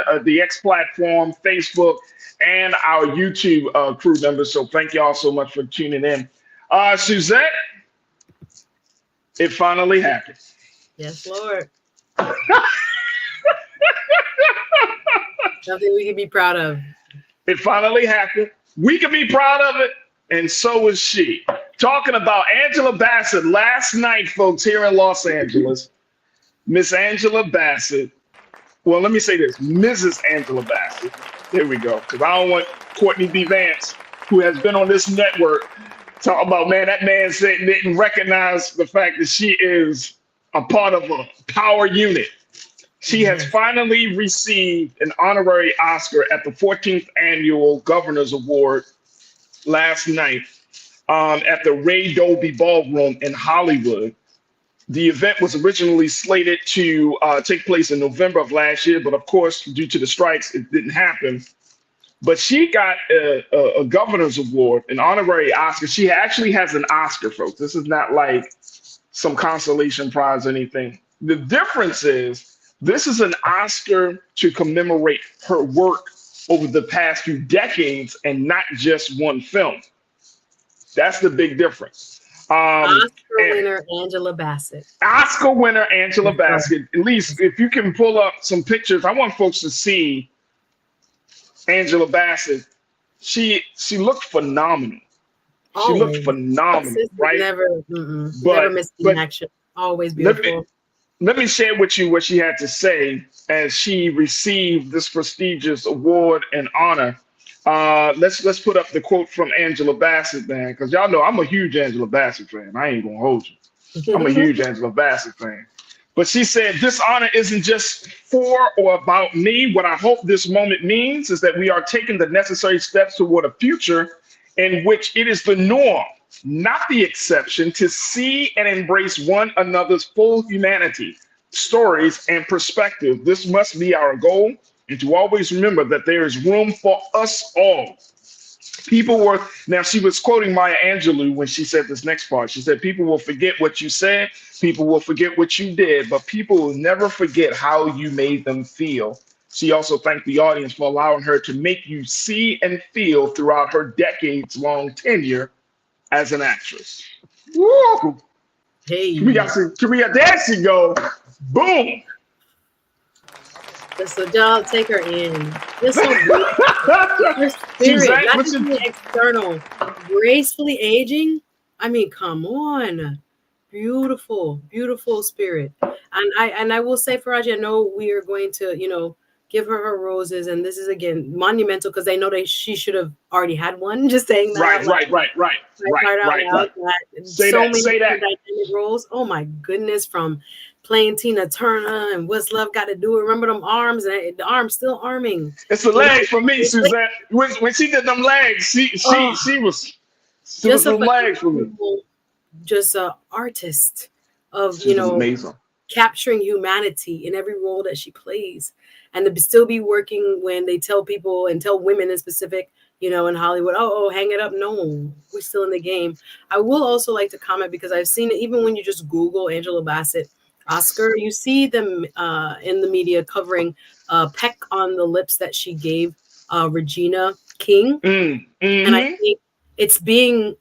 platform, Facebook, and our YouTube crew members. So thank you all so much for tuning in. Suzette, it finally happened. Yes, Lord. Something we can be proud of. It finally happened. We can be proud of it, and so is she. Talking about Angela Bassett last night, folks, here in Los Angeles. Miss Angela Bassett. Well, let me say this, Mrs. Angela Bassett. There we go, because I don't want Courtney B. Vance, who has been on this network, talking about, man, that man said didn't recognize the fact that she is a part of a power unit. She has finally received an honorary Oscar at the 14th Annual Governor's Award last night at the Ray Dolby Ballroom in Hollywood. The event was originally slated to take place in November of last year, but of course, due to the strikes, it didn't happen. But she got a Governor's Award, an honorary Oscar. She actually has an Oscar, folks. This is not like some consolation prize or anything. The difference is, this is an Oscar to commemorate her work over the past few decades and not just one film. That's the big difference. Oscar winner Angela Bassett. Oscar winner Angela Bassett. At least if you can pull up some pictures, I want folks to see Angela Bassett. She looked phenomenal. She looked phenomenal, right? Never missed in action. Always beautiful. Let me share with you what she had to say as she received this prestigious award and honor. Let's put up the quote from Angela Bassett, man, because y'all know I'm a huge Angela Bassett fan. I ain't gonna hold you. I'm a huge Angela Bassett fan. But she said, this honor isn't just for or about me. What I hope this moment means is that we are taking the necessary steps toward a future in which it is the norm, not the exception, to see and embrace one another's full humanity, stories, and perspective. This must be our goal, and to always remember that there is room for us all. Now she was quoting Maya Angelou when she said this next part. She said, people will forget what you said, people will forget what you did, but people will never forget how you made them feel. She also thanked the audience for allowing her to make you see and feel throughout her decades-long tenure as an actress. Woo! Hey. There she go. Boom. So y'all take her in. This so beautiful. Her spirit, not just the external. Gracefully aging. I mean, come on. Beautiful, beautiful spirit. And I will say, Farajii, I know we are going to, give her her roses. And this is, again, monumental because they know she should have already had one. Just saying that. Right. So many dynamic roles. Oh my goodness, from playing Tina Turner and What's Love Got to Do It. Remember them arms, and the arms still arming. It's the legs for me, Suzette. When she did them legs, she was just a legs for me. Just an artist of amazing. Capturing humanity in every role that she plays, and to still be working when they tell people and tell women in specific, in Hollywood, oh, hang it up. No, we're still in the game. I will also like to comment because I've seen it, even when you just Google Angela Bassett Oscar, you see them in the media covering peck on the lips that she gave Regina King. And I think it's being,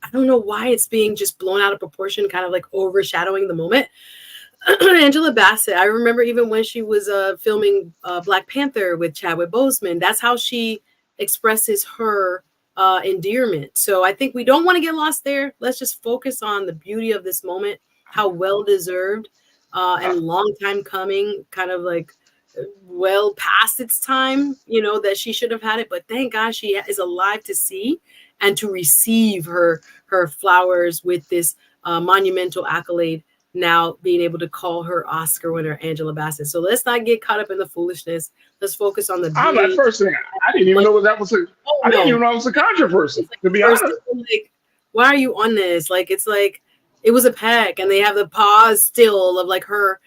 I don't know why it's being just blown out of proportion, kind of like overshadowing the moment. Angela Bassett, I remember even when she was filming Black Panther with Chadwick Boseman, that's how she expresses her endearment. So I think we don't want to get lost there. Let's just focus on the beauty of this moment, how well-deserved and long time coming, kind of like well past its time, that she should have had it. But thank God she is alive to see and to receive her flowers with this monumental accolade, now being able to call her Oscar winner Angela Bassett. So let's not get caught up in the foolishness. Let's focus on the beauty. I'm that first thing. I didn't even know that was I didn't even know it was a controversy, to be honest. Like, why are you on this? Like, it's like it was a peck, and they have the pause still of like her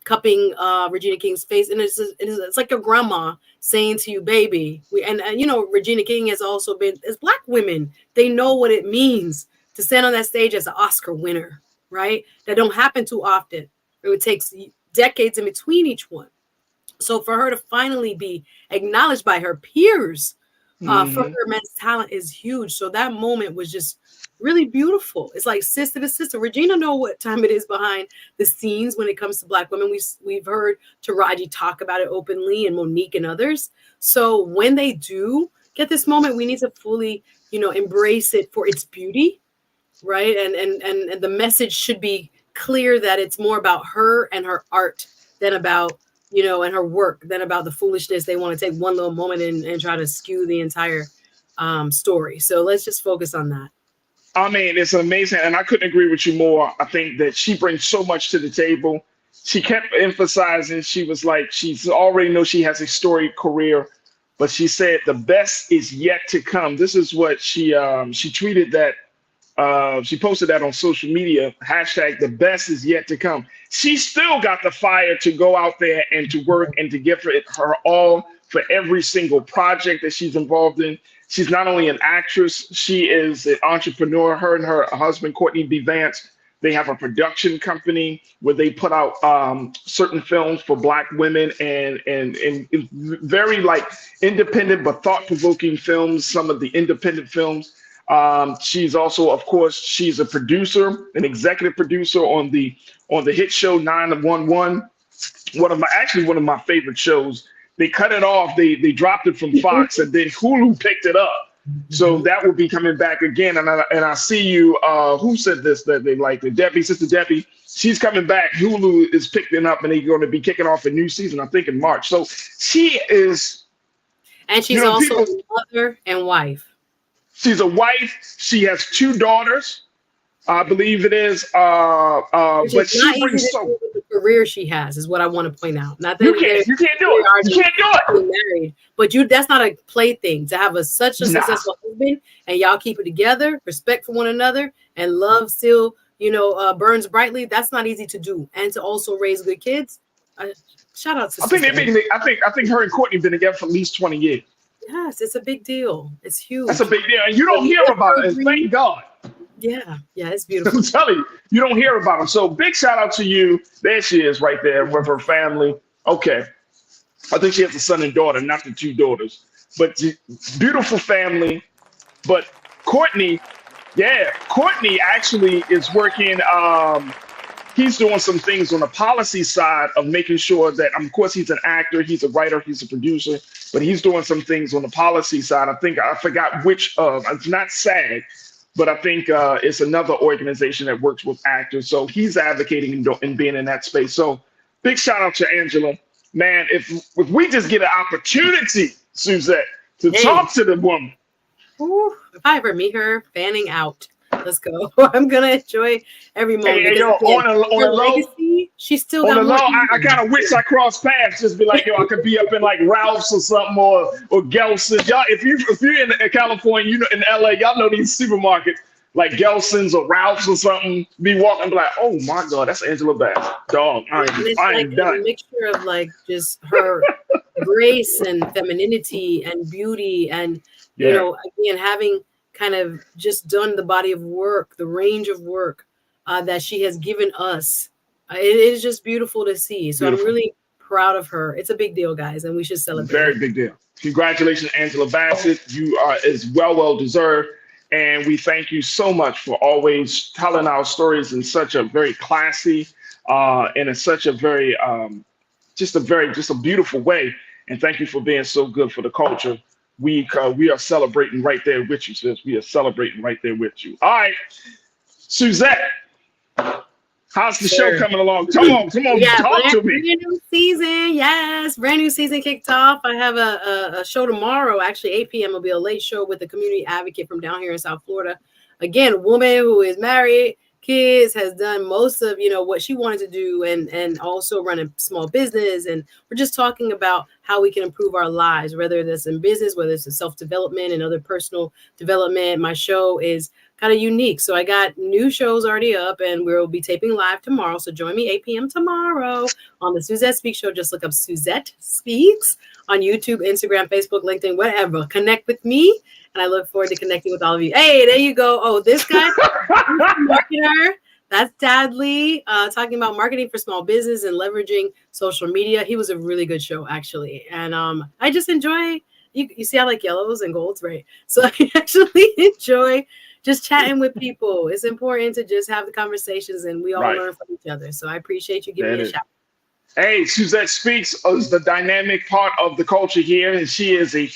cupping Regina King's face, and it's like your grandma saying to you, baby. And Regina King has also been, as Black women, they know what it means to stand on that stage as an Oscar winner, right? That don't happen too often. It takes decades in between each one. So for her to finally be acknowledged by her peers for her immense talent is huge. So that moment was just really beautiful. It's like sister to sister. Regina know what time it is behind the scenes when it comes to Black women. We've heard Farajii talk about it openly, and Monique and others. So when they do get this moment, we need to fully, embrace it for its beauty, right? And the message should be clear that it's more about her and her art than about, and her work than about the foolishness. They want to take one little moment and try to skew the entire story. So let's just focus on that. I mean, it's amazing, and I couldn't agree with you more. I think that she brings so much to the table. She kept emphasizing, she was like, she's already know she has a storied career, but she said the best is yet to come. This is what she tweeted that, she posted that on social media, hashtag the best is yet to come. She still got the fire to go out there and to work and to give her all for every single project that she's involved in. She's not only an actress, she is an entrepreneur. Her and her husband, Courtney B. Vance, they have a production company where they put out certain films for Black women and very like independent but thought-provoking films, some of the independent films. She's also, of course, she's a producer, an executive producer on the hit show 911, one of my favorite shows. They cut it off. They dropped it from Fox, and then Hulu picked it up. So that will be coming back again. And I see you. Who said this? That they like Sister Debbie. She's coming back. Hulu is picking up, and they're going to be kicking off a new season, I think, in March. So she is. And she's also a mother and wife. She's a wife. She has 2 daughters, I believe it is. But she brings so. The career she has is what I want to point out. Not that you can't do it. You can't do it. Married, but that's not a plaything. To have such a successful husband and y'all keep it together, respect for one another, and love still, burns brightly. That's not easy to do, and to also raise good kids. Shout out to. I think her and Courtney been together for at least 20 years. Yes, it's a big deal. It's huge. That's a big deal, and you don't hear about it. Thank God. Yeah, it's beautiful. I'm telling you don't hear about them. So big shout out to you. There she is right there with her family. Okay. I think she has a son and daughter, not the 2 daughters. But beautiful family. But Courtney actually is working. He's doing some things on the policy side of making sure that, of course, he's an actor, he's a writer, he's a producer, but he's doing some things on the policy side. I forgot which of. It's not SAG. But I think it's another organization that works with actors. So he's advocating and being in that space. So big shout out to Angela. man, if we just get an opportunity, Suzette, to talk to the woman. Ooh, if I ever meet her, fanning out. Let's go. I'm gonna enjoy every moment. Hey, yo, on a legacy, she's still on got the low. more. I kind of wish I crossed paths. Just be like, yo, I could be up in like Ralph's or something, or Gelson's. Y'all, if you're in California, you know, in LA, y'all know these supermarkets like Gelson's or Ralph's or something. Be walking, be like, oh my God, that's Angela Bassett. Dog, I am done. A mixture of like just her grace and femininity and beauty, and you know, again, having kind of just done the body of work, the range of work that she has given us. It is just beautiful to see. So I'm really proud of her. It's a big deal, guys, and we should celebrate. Very big deal. Congratulations, Angela Bassett. You are is well deserved. And we thank you so much for always telling our stories in such a very classy and in such a very, just a beautiful way. And thank you for being so good for the culture. We are celebrating right there with you, sis. We are celebrating right there with you. All right, Suzette, how's the show coming along? Come on, talk to me. Brand new season, yes, brand new season kicked off. I have a show tomorrow, actually 8 p.m. It'll be a late show with a community advocate from down here in South Florida. Again, a woman who is married, kids, has done most of what she wanted to do, and also run a small business. And we're just talking about how we can improve our lives, whether that's in business, whether it's in self-development and other personal development. My show is kind of unique. So I got new shows already up, and we'll be taping live tomorrow. So join me 8 p.m. tomorrow on the Suzette Speaks Show. Just look up Suzette Speaks on YouTube, Instagram, Facebook, LinkedIn, whatever. Connect with me. And I look forward to connecting with all of you. Hey, there you go. Oh, this guy, marketer, that's Dadley, talking about marketing for small business and leveraging social media. He was a really good show, actually. And I just enjoy, you see I like yellows and golds, right? So I actually enjoy just chatting with people. It's important to just have the conversations, and we all learn from each other. So I appreciate you giving me a shout. Hey, Suzette Speaks is the dynamic part of the culture here, and she is a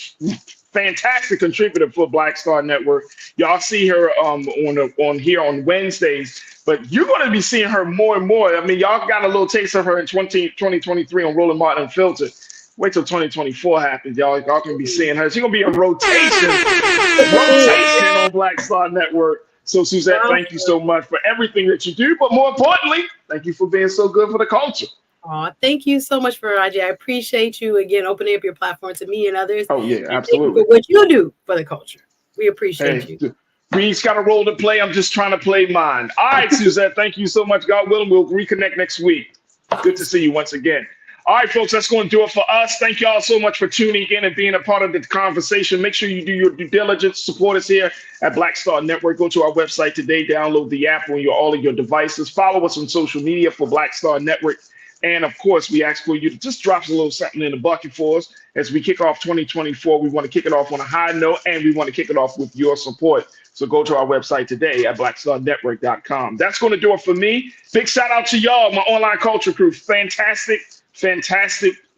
fantastic contributor for Black Star Network. Y'all see her on here on Wednesdays, but you're going to be seeing her more and more. I mean, y'all got a little taste of her in 2023 on Roland Martin Unfiltered. Wait till 2024 happens, y'all. Y'all can be seeing her. She's going to be in rotation on Black Star Network. So, Suzette, thank you so much for everything that you do. But more importantly, thank you for being so good for the culture. Oh, thank you so much, Farajii. I appreciate you again opening up your platform to me and others. Oh, yeah, and absolutely. For what you do for the culture. We appreciate you. We each got a role to play. I'm just trying to play mine. All right, Suzette, thank you so much. God willing, we'll reconnect next week. Good to see you once again. All right, folks, that's going to do it for us. Thank you all so much for tuning in and being a part of the conversation. Make sure you do your due diligence. Support us here at Black Star Network. Go to our website today. Download the app on all of your devices. Follow us on social media for Black Star Network. And of course, we ask for you to just drop a little something in the bucket for us as we kick off 2024. We want to kick it off on a high note, and we want to kick it off with your support. So go to our website today at blackstarnetwork.com. That's going to do it for me. Big shout out to y'all, my online culture crew. Fantastic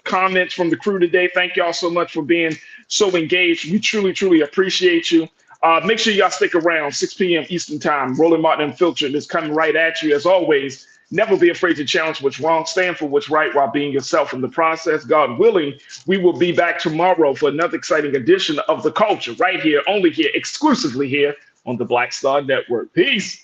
comments from the crew today. Thank y'all so much for being so engaged. We truly appreciate you. Make sure y'all stick around. 6 p.m. Eastern time. Roland Martin Unfiltered is coming right at you as always. Never be afraid to challenge what's wrong. Stand for what's right while being yourself in the process. God willing, we will be back tomorrow for another exciting edition of The Culture right here, only here, exclusively here on the Black Star Network. Peace.